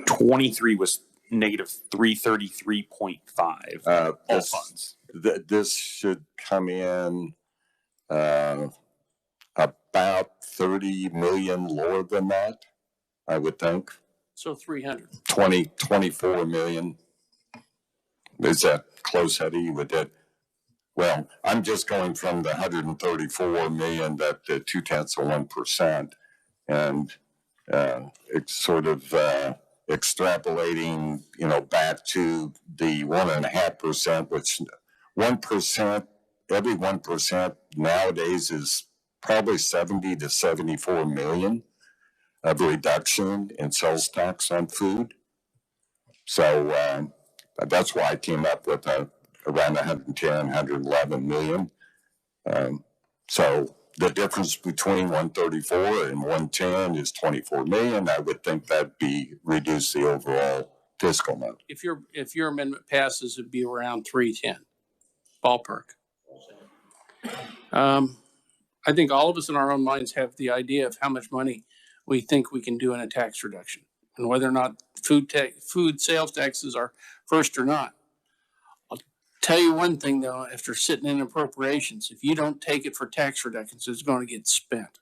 Q: 23 was negative 333.5 all funds.
J: This should come in about 30 million lower than that, I would think.
P: So 300.
J: 24 million. Is that close, Eddie? With that? Well, I'm just going from the 134 million, that 0.2%, and it's sort of extrapolating, back to the 1.5%, which 1%, every 1% nowadays is probably 70 to 74 million of reduction in sales tax on food. So that's why I came up with around 110, 111 million. So the difference between 134 and 110 is 24 million. I would think that'd reduce the overall fiscal note.
P: If your amendment passes, it'd be around 310, ballpark. I think all of us in our own minds have the idea of how much money we think we can do in a tax reduction, and whether or not food sales taxes are first or not. I'll tell you one thing though, after sitting in appropriations, if you don't take it for tax reductions, it's going to get spent.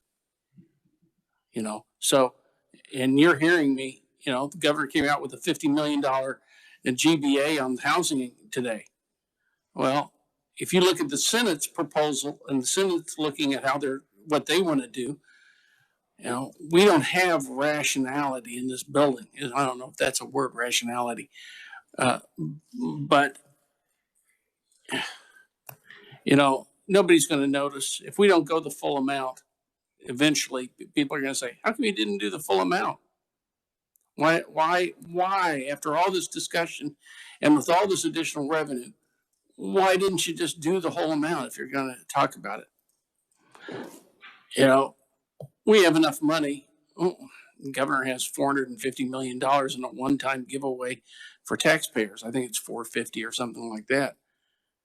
P: So, and you're hearing me, the governor came out with a $50 million GBA on housing today. Well, if you look at the Senate's proposal, and the Senate's looking at what they want to do, we don't have rationality in this building. I don't know if that's a word, rationality. But, nobody's going to notice. If we don't go the full amount, eventually people are going to say, how come you didn't do the full amount? Why, after all this discussion and with all this additional revenue, why didn't you just do the whole amount if you're going to talk about it? We have enough money. the governor has $450 million in a one-time giveaway for taxpayers. I think it's 450 or something like that.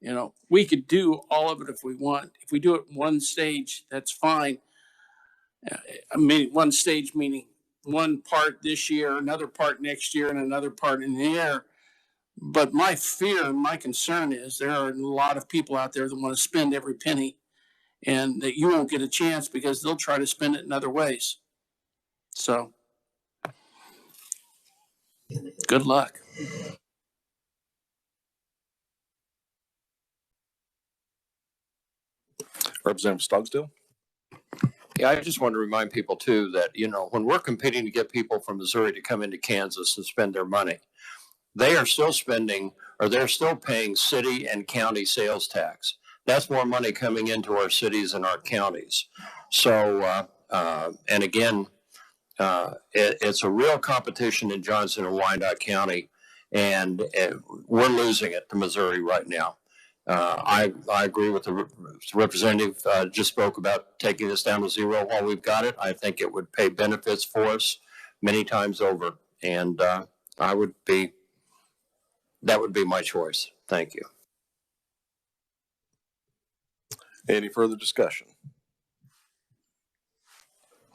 P: You know, we could do all of it if we want. If we do it one stage, that's fine. I mean, one stage meaning one part this year, another part next year, and another part in the year. But my fear and my concern is there are a lot of people out there that want to spend every penny, and that you won't get a chance because they'll try to spend it in other ways. So, good luck.
A: Representative Stogsdill.
N: Yeah, I just want to remind people too that, you know, when we're competing to get people from Missouri to come into Kansas and spend their money, they are still spending, or they're still paying city and county sales tax. That's more money coming into our cities and our counties. So, and again, it's a real competition in Johnson and Wyandotte County, and we're losing it to Missouri right now. I agree with the representative just spoke about taking this down to zero while we've got it. I think it would pay benefits for us many times over, and that would be my choice. Thank you.
A: Any further discussion?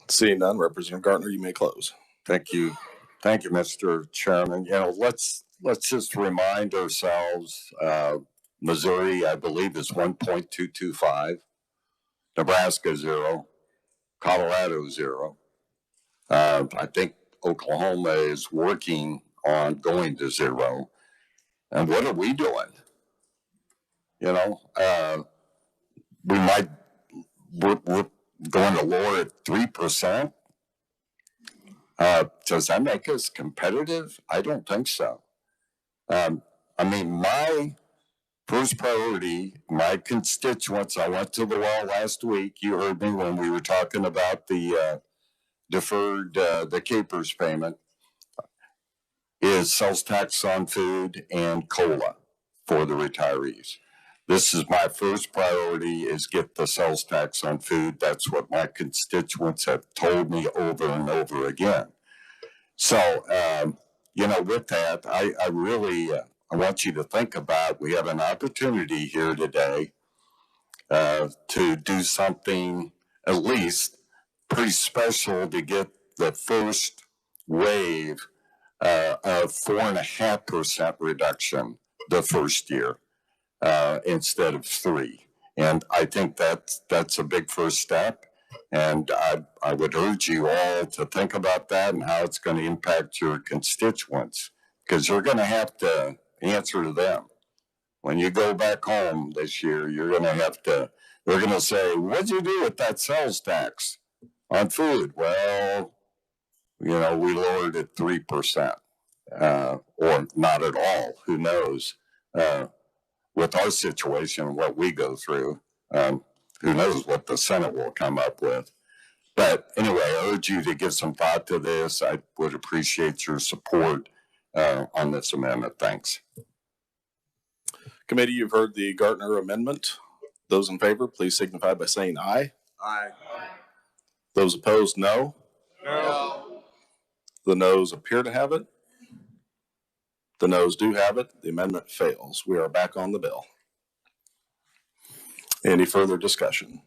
A: Seeing none, Representative Gartner, you may close.
J: Thank you. Thank you, Mr. Chairman. You know, let's just remind ourselves, Missouri, I believe, is 1.225, Nebraska 0, Colorado 0. I think Oklahoma is working on going to 0. And what are we doing? You know, we're going to lower it 3%. Does that make us competitive? I don't think so. I mean, my first priority, my constituents, I went to the well last week. You heard me when we were talking about the deferred, the capers payment, is sales tax on food and COLA for the retirees. This is my first priority, is get the sales tax on food. That's what my constituents have told me over and over again. So, you know, with that, I really, I want you to think about, we have an opportunity here today to do something at least pretty special to get the first wave of 4.5% reduction the first year instead of 3%. And I think that's a big first step. And I would urge you all to think about that and how it's going to impact your constituents, because you're going to have to answer to them. When you go back home this year, you're going to have to, they're going to say, what'd you do with that sales tax on food? Well, you know, we lowered it 3%, or not at all. Who knows? With our situation, what we go through, who knows what the Senate will come up with. But anyway, I urge you to give some thought to this. I would appreciate your support on this amendment. Thanks.
A: Committee, you've heard the Gartner amendment. Those in favor, please signify by saying aye.
H: Aye.
A: Those opposed, no.
H: No.
A: The noes appear to have it. The noes do have it. The amendment fails. We are back on the bill. Any further discussion?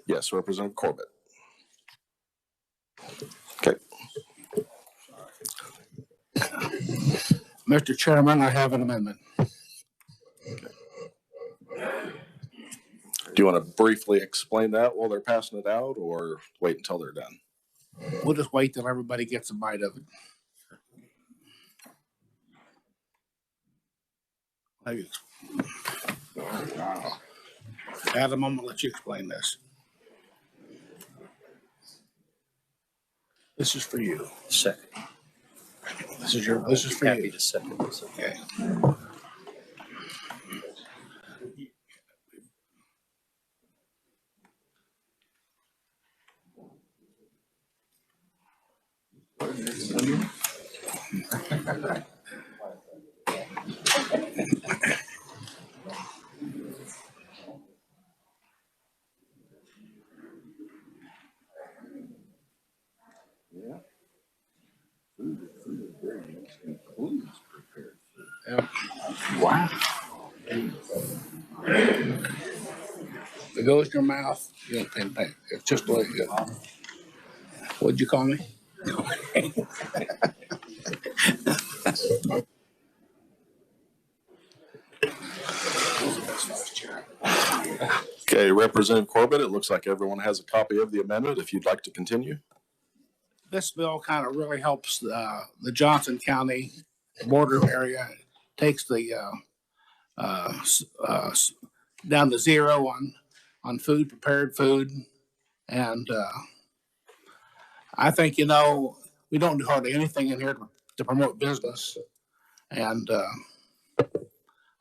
A: Yes, Representative Corbett. Okay.
M: Mr. Chairman, I have an amendment.
A: Do you want to briefly explain that while they're passing it out, or wait until they're done?
M: We'll just wait till everybody gets a bite of it. Adam, I'm gonna let you explain this. This is for you.
N: Second.
M: This is for
N: Happy
M: you.
N: to second this.
M: Okay. Yep. Wow. If it goes in your mouth, you ain't paying pay. It's just the way it goes. What'd you call me?
A: Okay, Representative Corbett, it looks like everyone has a copy of the amendment. If you'd like to continue.
M: This bill kind of really helps the Johnson County border area. Takes the down to zero on food, prepared food, and I think we don't do hardly anything in here to promote business, and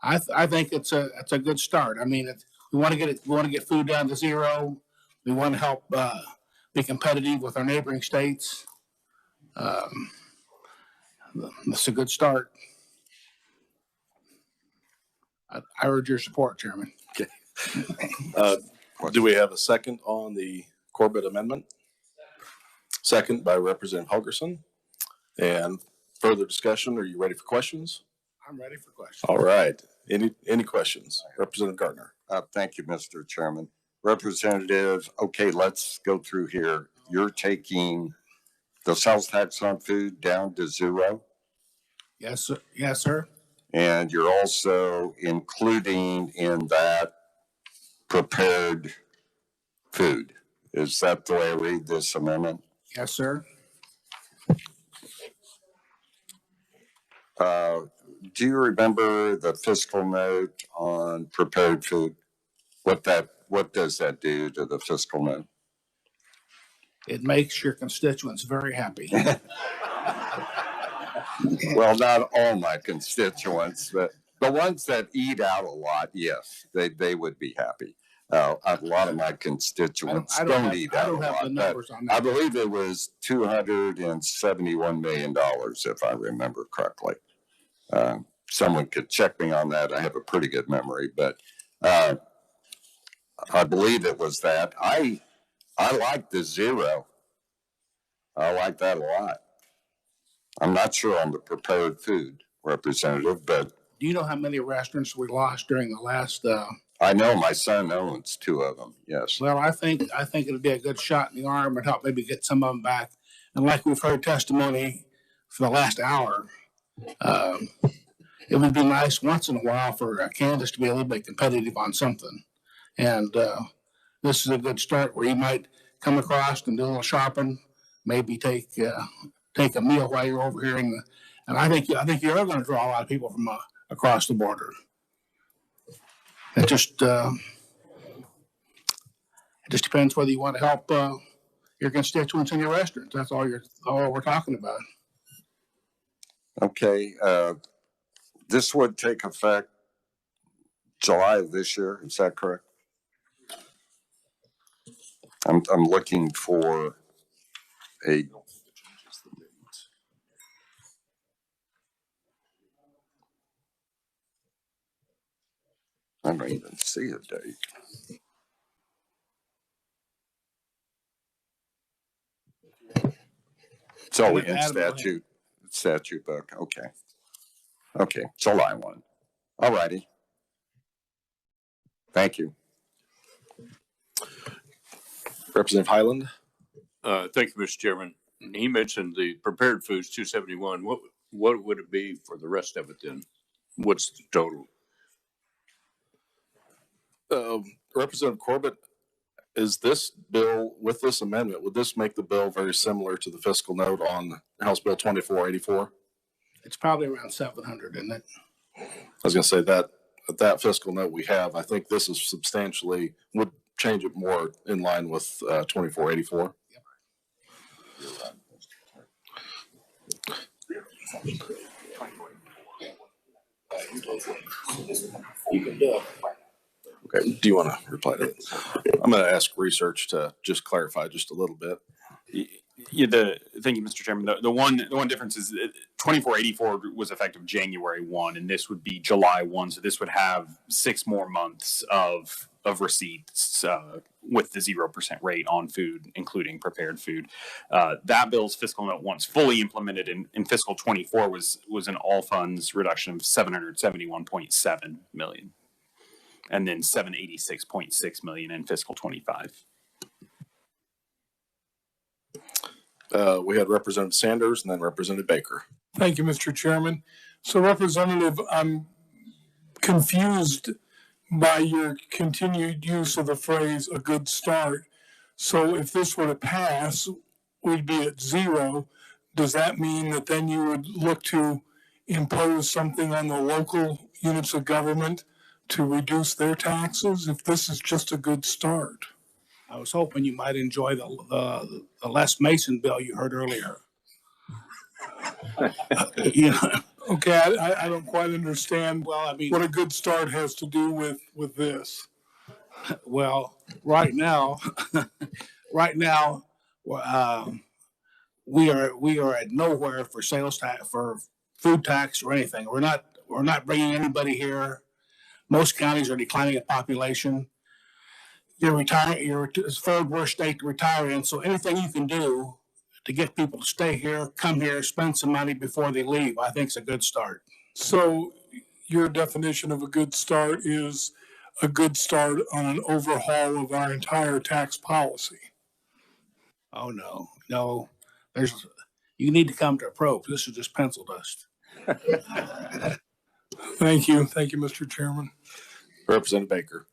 M: I think it's a good start. I mean, we want to get food down to zero. We want to help be competitive with our neighboring states. It's a good start. I urge your support, Chairman.
A: Okay. Do we have a second on the Corbett amendment? Second by Representative Helgerson. And further discussion, are you ready for questions?
M: I'm ready for questions.
A: All right. Any questions? Representative Gardner.
J: Thank you, Mr. Chairman. Representative, okay, let's go through here. You're taking the sales tax on food down to zero?
M: Yes, sir. Yes, sir.
J: And you're also including in that prepared food. Is that the way I read this amendment?
M: Yes, sir.
J: Do you remember the fiscal note on prepared food? What does that do to the fiscal note?
M: It makes your constituents very happy.
J: Well, not all my constituents, but the ones that eat out a lot, yes, they would be happy. A lot of my constituents don't eat out a lot. But I believe it was $271 million, if I remember correctly. Someone could check me on that. I have a pretty good memory, but I believe it was that. I like the zero. I like that a lot. I'm not sure on the prepared food, Representative, but.
M: Do you know how many restaurants we lost during the last?
J: I know my son owns 2 of them. Yes.
M: Well, I think it'll be a good shot in the arm and help maybe get some of them back. And like we've heard testimony for the last hour, it would be nice once in a while for Kansas to be a little bit competitive on something. And this is a good start where you might come across and do a little shopping, maybe take a meal while you're over here. And I think you're going to draw a lot of people from across the border. It just depends whether you want to help your constituents in your restaurants. That's all we're talking about.
J: Okay. This would take effect July of this year. Is that correct? I'm looking for a. I don't even see a date. It's all in statute book. Okay. Okay, July 1. All righty. Thank you.
A: Representative Highland.
R: Thank you, Mr. Chairman. He mentioned the prepared foods 271. What would it be for the rest of it then? What's the total?
A: Representative Corbett, is this bill, with this amendment, would this make the bill very similar to the fiscal note on House Bill 2484?
M: It's probably around 700, isn't it?
A: I was going to say that fiscal note we have, I think this is substantially, would change it more in line with 2484.
M: You can do it.
A: Okay, do you want to reply to that? I'm going to ask research to just clarify just a little bit.
S: The
Q: thank you, Mr. Chairman. The one difference is 2484 was effective January 1, and this would be July 1. So this would have 6 more months of receipts with the 0% rate on food, including prepared food. That bill's fiscal note, once fully implemented in fiscal 24, was an all funds reduction of 771.7 million, and then 786.6 million in fiscal 25.
A: We had Representative Sanders and then Representative Baker.
S: Thank you, Mr. Chairman. So Representative, I'm confused by your continued use of the phrase "a good start." So if this were to pass, we'd be at 0. Does that mean that then you would look to impose something on the local units of government to reduce their taxes if this is just a good start?
M: I was hoping you might enjoy the Les Mason bill you heard earlier.
S: Okay, I don't quite understand. Well, I mean, what a good start has to do with this.
M: Well, right now, we are at nowhere for sales tax, for food tax or anything. We're not bringing anybody here. Most counties are declining in population. You're the third worst state to retire in. So anything you can do to get people to stay here, come here, spend some money before they leave, I think is a good start.
S: So your definition of a good start is a good start on an overhaul of our entire tax policy.
M: Oh, no. You need to come to a probe. This is just pencil dust.
S: Thank you, Mr. Chairman.
A: Representative Baker.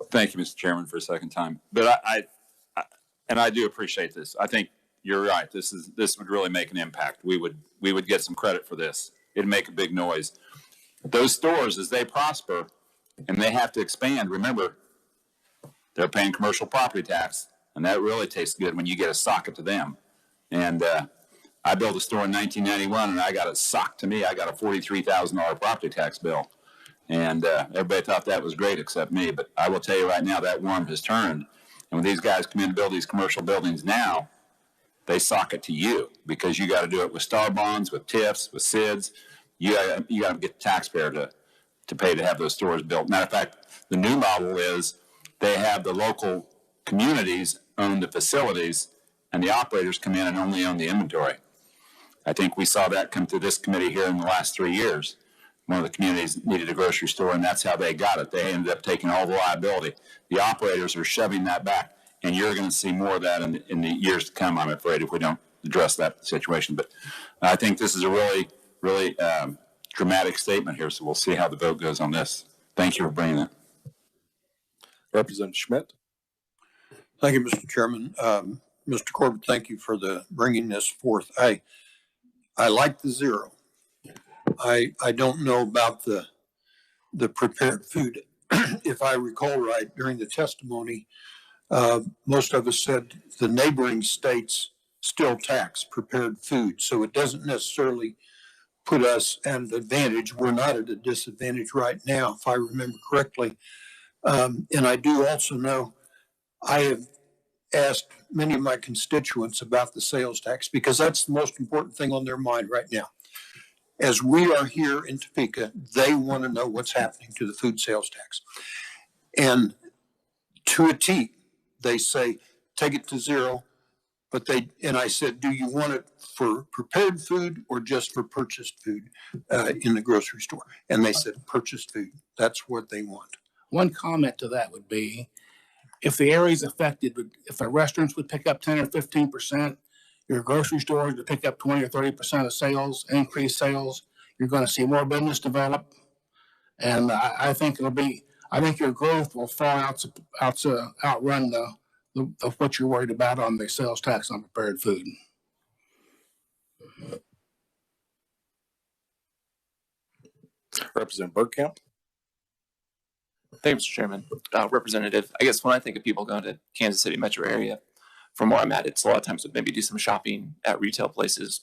L: Thank you, Mr. Chairman, for a second time. But I do appreciate this. I think you're right. This would really make an impact. We would get some credit for this. It'd make a big noise. Those stores, as they prosper and they have to expand, remember, they're paying commercial property tax, and that really tastes good when you get a socket to them. And I built a store in 1991, and I got a sock to me. I got a $43,000 property tax bill. And everybody thought that was great except me. But I will tell you right now, that worm has turned. And when these guys come in and build these commercial buildings now, they sock it to you because you got to do it with star bonds, with TIFs, with SIDS. You got to get the taxpayer to pay to have those stores built. Matter of fact, the new model is they have the local communities own the facilities and the operators come in and only own the inventory. I think we saw that come through this committee here in the last 3 years. One of the communities needed a grocery store, and that's how they got it. They ended up taking all the liability. The operators are shoving that back, and you're going to see more of that in the years to come, I'm afraid, if we don't address that situation. But I think this is a really, really dramatic statement here, so we'll see how the vote goes on this. Thank you for bringing that.
A: Representative Schmidt.
G: Thank you, Mr. Chairman. Mr. Corbett, thank you for bringing this forth. I like the 0. I don't know about the prepared food. If I recall right, during the testimony, most of us said the neighboring states still tax prepared food. So it doesn't necessarily put us at an advantage. We're not at a disadvantage right now, if I remember correctly. And I do also know I have asked many of my constituents about the sales tax because that's the most important thing on their mind right now. As we are here in Topeka, they want to know what's happening to the food sales tax. And to a T, they say, take it to 0. And I said, do you want it for prepared food or just for purchased food in the grocery store? And they said, purchased food. That's what they want.
M: One comment to that would be, if the areas affected, if the restaurants would pick up 10 or 15%, your grocery stores would pick up 20 or 30% of sales, increased sales, you're going to see more business develop. And I think your growth will far outrun what you're worried about on the sales tax on prepared food.
A: Representative Bergkamp.
O: Thank you, Mr. Chairman. Representative, I guess when I think of people going to Kansas City metro area, from where I'm at, it's a lot of times maybe do some shopping at retail places,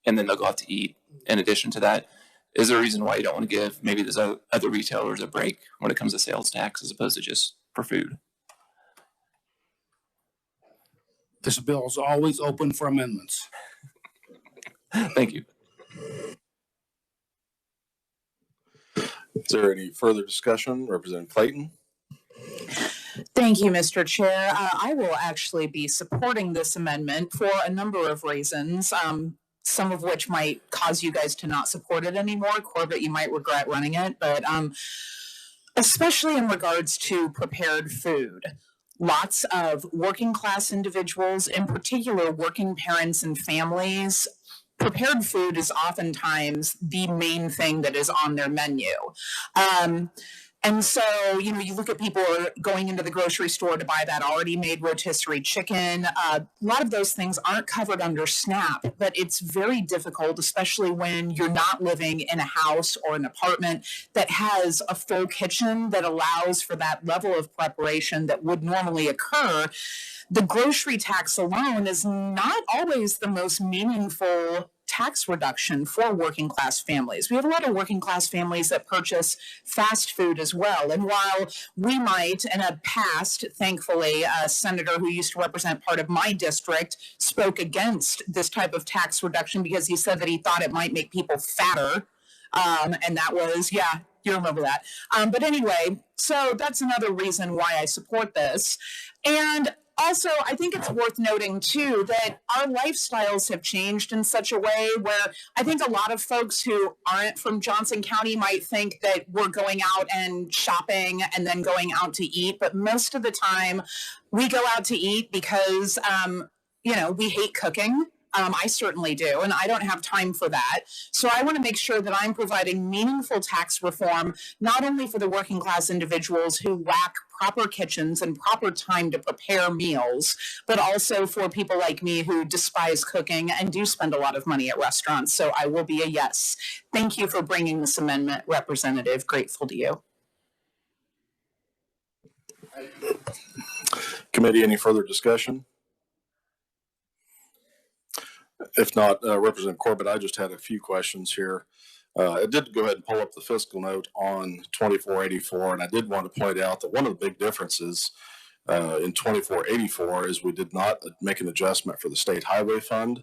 O: and then they'll go out to eat. In addition to that, is there a reason why you don't want to give maybe those other retailers a break when it comes to sales tax as opposed to just for food?
M: this bill is always open for amendments.
O: Thank you.
A: Is there any further discussion? Representative Clayton?
T: Thank you, Mr. Chair. I will actually be supporting this amendment for a number of reasons, some of which might cause you guys to not support it anymore. Corbett, you might regret running it, but especially in regards to prepared food. Lots of working class individuals, in particular working parents and families, prepared food is oftentimes the main thing that is on their menu. And so, you know, you look at people going into the grocery store to buy that already made rotisserie chicken. A lot of those things aren't covered under SNAP, but it's very difficult, especially when you're not living in a house or an apartment that has a full kitchen that allows for that level of preparation that would normally occur. The grocery tax alone is not always the most meaningful tax reduction for working class families. We have a lot of working class families that purchase fast food as well. And while we might, in a past, thankfully, a senator who used to represent part of my district spoke against this type of tax reduction because he said that he thought it might make people fatter. And that was, yeah, you remember that. But anyway, so that's another reason why I support this. And also, I think it's worth noting, too, that our lifestyles have changed in such a way where I think a lot of folks who aren't from Johnson County might think that we're going out and shopping and then going out to eat. But most of the time, we go out to eat because, you know, we hate cooking. I certainly do, and I don't have time for that. So I want to make sure that I'm providing meaningful tax reform, not only for the working class individuals who lack proper kitchens and proper time to prepare meals, but also for people like me who despise cooking and do spend a lot of money at restaurants. So I will be a yes. Thank you for bringing this amendment, Representative. Grateful to you.
A: Committee, any further discussion? If not, Representative Corbett, I just had a few questions here. I did go ahead and pull up the fiscal note on 2484, and I did want to point out that one of the big differences in 2484 is we did not make an adjustment for the state highway fund.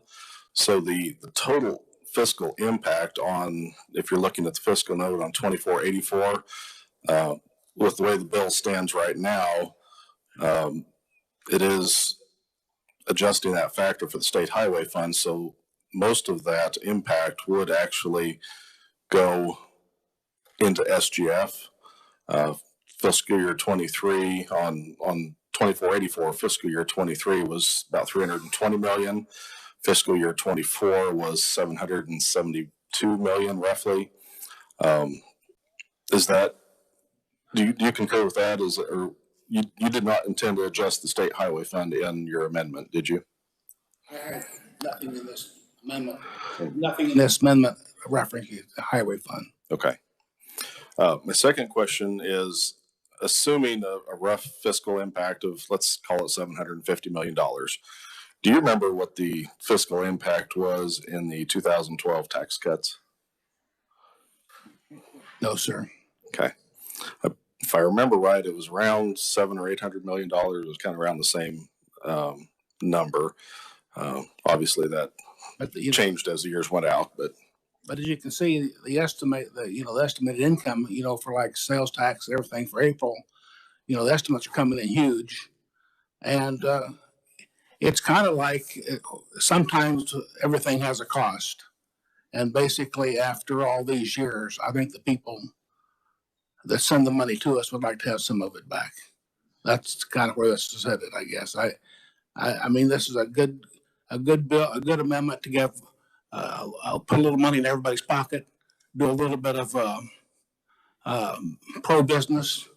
A: So the total fiscal impact on, if you're looking at the fiscal note on 2484, with the way the bill stands right now, it is adjusting that factor for the state highway fund. So most of that impact would actually go into SGF. Fiscal year 23 on 2484, fiscal year 23 was about 320 million. Fiscal year 24 was 772 million roughly. Is that, do you concur with that? Is it, or you did not intend to adjust the state highway fund in your amendment, did you?
M: I have nothing in this amendment. Nothing in this amendment referencing the highway fund.
A: Okay. My second question is, assuming a rough fiscal impact of, let's call it $750 million, do you remember what the fiscal impact was in the 2012 tax cuts?
M: No, sir.
A: Okay. If I remember right, it was around $700 or $800 million. It was kind of around the same number. Obviously, that changed as the years went out, but
M: as you can see, the estimated income, for like sales tax, everything for April, the estimates are coming in huge, and it's kind of like sometimes everything has a cost, and basically after all these years, I think the people that send the money to us would like to have some of it back. That's kind of where this is headed, I guess. I mean, this is a good bill, a good amendment to give. I'll put a little money in everybody's pocket, do a little bit of pro business,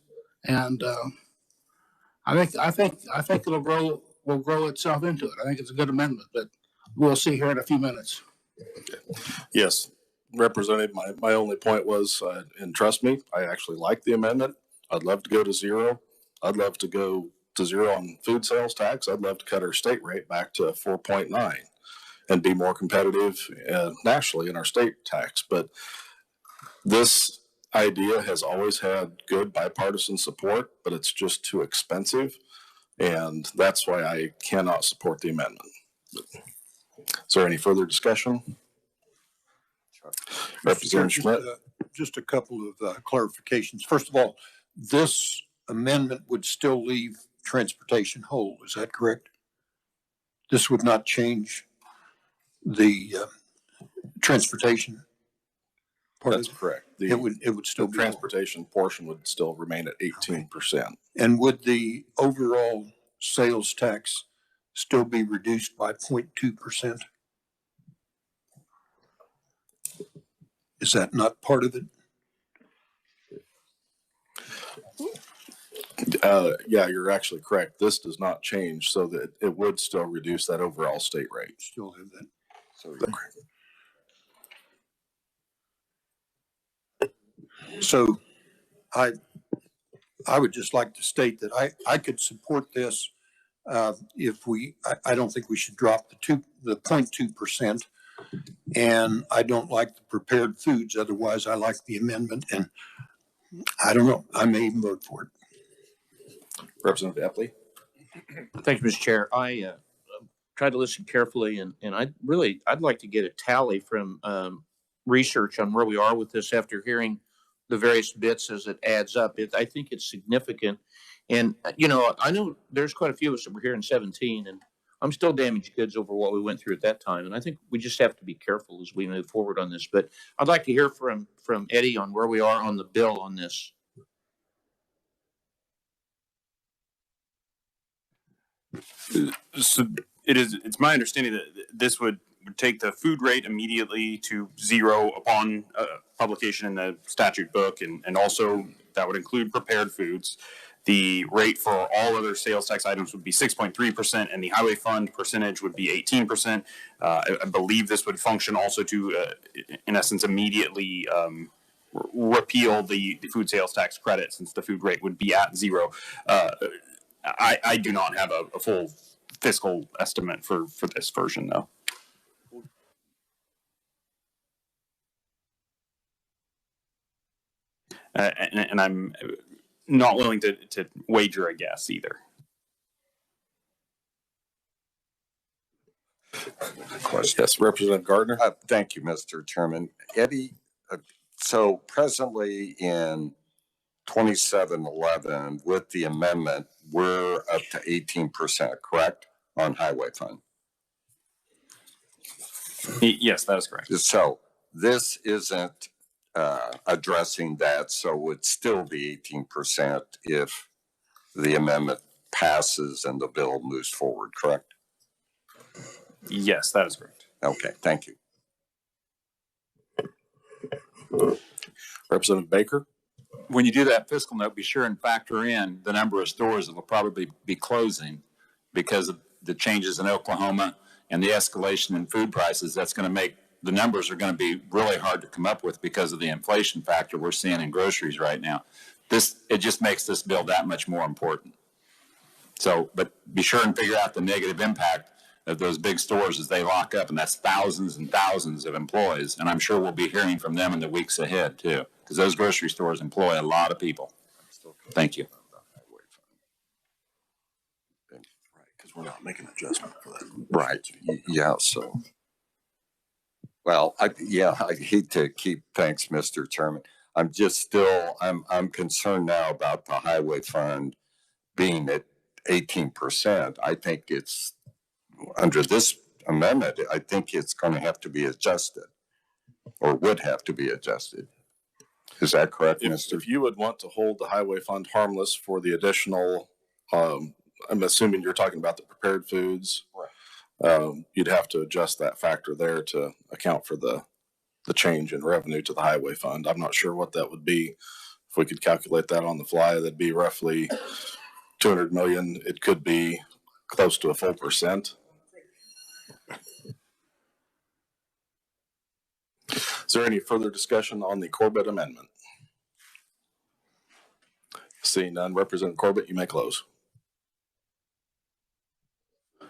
M: and I think will grow itself into it. I think it's a good amendment, but we'll see here in a few minutes.
A: Yes. Representative, my only point was, and trust me, I actually like the amendment. I'd love to go to zero. I'd love to go to zero on food sales tax. I'd love to cut our state rate back to 4.9 and be more competitive nationally in our state tax. But this idea has always had good bipartisan support, but it's just too expensive And that's why I cannot support the amendment. Is there any further discussion? Representative Schmidt.
G: Just a couple of clarifications. First of all, this amendment would still leave transportation whole. Is that correct? This would not change the transportation part.
A: That's correct.
G: It would still
A: the
G: be
A: transportation portion would still remain at 18%.
G: And would the overall sales tax still be reduced by 0.2%? Is that not part of it?
A: Yeah, you're actually correct. This does not change, so that it would still reduce that overall state rate.
G: Still have that. So I would just like to state that I could support this if I don't think we should drop the 0.2%. And I don't like the prepared foods. Otherwise, I like the amendment. And I don't know. I may even vote for it.
A: Representative Epley.
U: Thank you, Mr. Chair. I tried to listen carefully, and I'd like to get a tally from research on where we are with this after hearing the various bits as it adds up. I think it's significant. And, I know there's quite a few of us that were here in 17, and I'm still damaged goods over what we went through at that time. And I think we just have to be careful as we move forward on this. But I'd like to hear from Eddie on where we are on the bill on this.
Q: So it's my understanding that this would take the food rate immediately to zero upon publication in the statute book. And also that would include prepared foods. The rate for all other sales tax items would be 6.3%, and the highway fund percentage would be 18%. I believe this would function also to, in essence, immediately repeal the food sales tax credit, since the food rate would be at zero. I do not have a full fiscal estimate for this version, though. And I'm not willing to wager a guess either.
A: Yes, Representative Gardner.
J: Thank you, Mr. Chairman. Eddie, so presently in 2711, with the amendment, we're up to 18%, correct, on highway fund?
Q: Yes, that is correct.
J: So this isn't addressing that, so it would still be 18% if the amendment passes and the bill moves forward, correct?
Q: Yes, that is correct.
J: Okay, thank you.
A: Representative Baker.
L: When you do that fiscal note, be sure and factor in the number of stores that will probably be closing because of the changes in Oklahoma and the escalation in food prices. That's going to make the numbers are going to be really hard to come up with because of the inflation factor we're seeing in groceries right now. It just makes this bill that much more important. So, but be sure and figure out the negative impact of those big stores as they lock up, and that's thousands and thousands of employees. And I'm sure we'll be hearing from them in the weeks ahead too, because those grocery stores employ a lot of people. Thank you.
A: Right, because we're not making an adjustment for that.
J: Right. Yeah. So, well, I hate to keep. Thanks, Mr. Chairman. I'm just still. I'm concerned now about the highway fund being at 18%. I think it's under this amendment. I think it's going to have to be adjusted, or would have to be adjusted. Is that correct, Mr.?
A: If you would want to hold the highway fund harmless for the additional, I'm assuming you're talking about the prepared foods. Right. You'd have to adjust that factor there to account for the change in revenue to the highway fund. I'm not sure what that would be. If we could calculate that on the fly, that'd be roughly 200 million. It could be close to a full percent. Is there any further discussion on the Corbett amendment? Seeing none, Representative Corbett, you may close.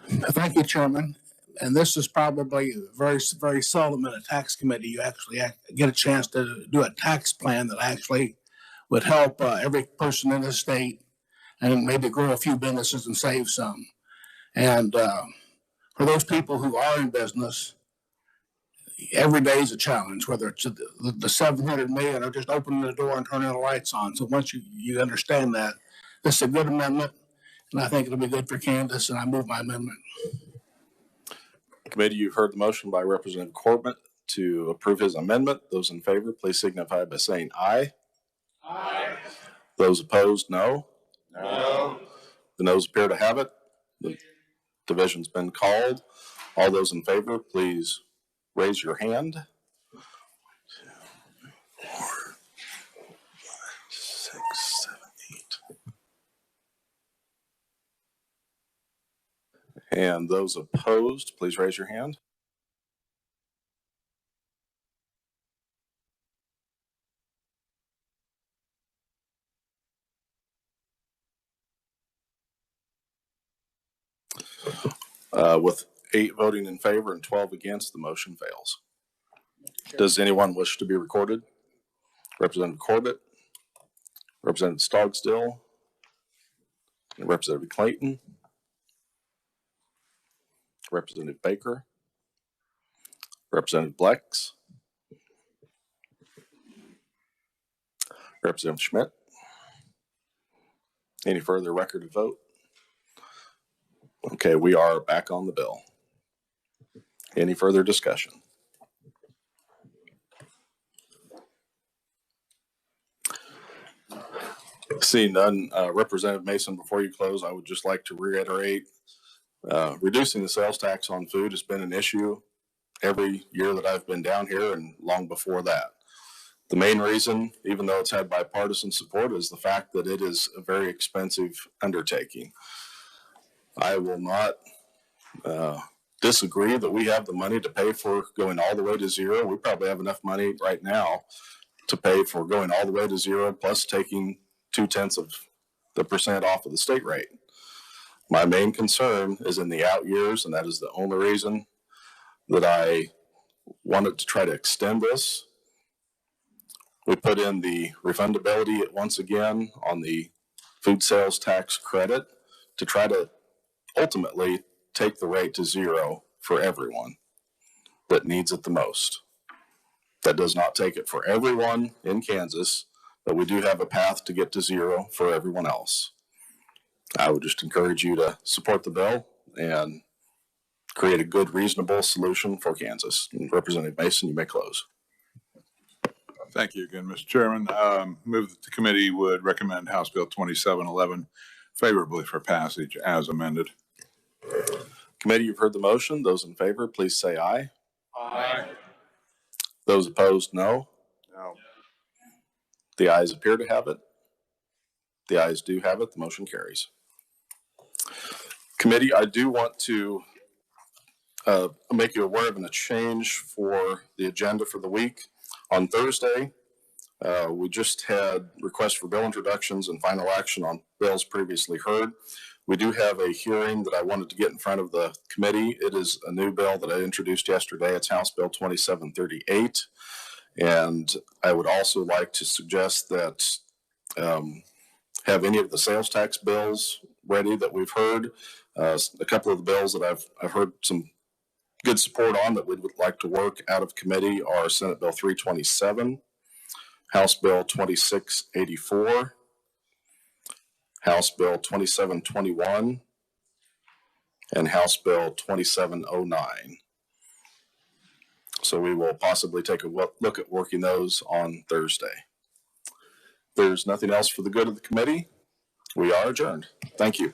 M: Thank you, Chairman. And this is probably very, very seldom in a tax committee you actually get a chance to do a tax plan that actually would help every person in the state and maybe grow a few businesses and save some. And for those people who are in business, every day is a challenge, whether it's the 700 million or just opening the door and turning the lights on. So once you understand that, this is a good amendment, and I think it'll be good for Kansas, and I move my amendment.
A: Committee, you've heard the motion by Representative Corbett to approve his amendment. Those in favor, please signify by saying aye.
B: Aye.
A: Those opposed, no.
B: No.
A: The noes appear to have it. The division's been called. All those in favor, please raise your hand. 2, 4, 5, 6, 7, 8. And those opposed, please raise your hand. With 8 voting in favor and 12 against, the motion fails. Does anyone wish to be recorded? Representative Corbett, Representative Stogstill, Representative Clayton, Representative Baker, Representative Blex, Representative Schmidt. Any further record of vote? Okay, we are back on the bill. Any further discussion? Seeing none, Representative Mason, before you close, I would just like to reiterate, reducing the sales tax on food has been an issue every year that I've been down here and long before that. The main reason, even though it's had bipartisan support, is the fact that it is a very expensive undertaking. I will not disagree that we have the money to pay for going all the way to zero. We probably have enough money right now to pay for going all the way to zero, plus taking 0.2% off of the state rate. My main concern is in the out years, and that is the only reason that I wanted to try to extend this. We put in the refundability once again on the food sales tax credit to try to ultimately take the rate to zero for everyone that needs it the most. That does not take it for everyone in Kansas, but we do have a path to get to zero for everyone else. I would just encourage you to support the bill and create a good, reasonable solution for Kansas. And Representative Mason, you may close.
H: Thank you again, Mr. Chairman. Move that the committee would recommend House Bill 2711 favorably for passage as amended.
A: Committee, you've heard the motion. Those in favor, please say aye.
B: Aye.
A: Those opposed, no.
H: No.
A: The ayes appear to have it. The ayes do have it. The motion carries. Committee, I do want to make you aware of a change for the agenda for the week. On Thursday, we just had requests for bill introductions and final action on bills previously heard. We do have a hearing that I wanted to get in front of the committee. It is a new bill that I introduced yesterday. It's House Bill 2738. And I would also like to suggest that have any of the sales tax bills ready that we've heard. A couple of the bills that I've heard some good support on that we would like to work out of committee are Senate Bill 327, House Bill 2684, House Bill 2721, and House Bill 2709. So we will possibly take a look at working those on Thursday. If there's nothing else for the good of the committee, we are adjourned. Thank you.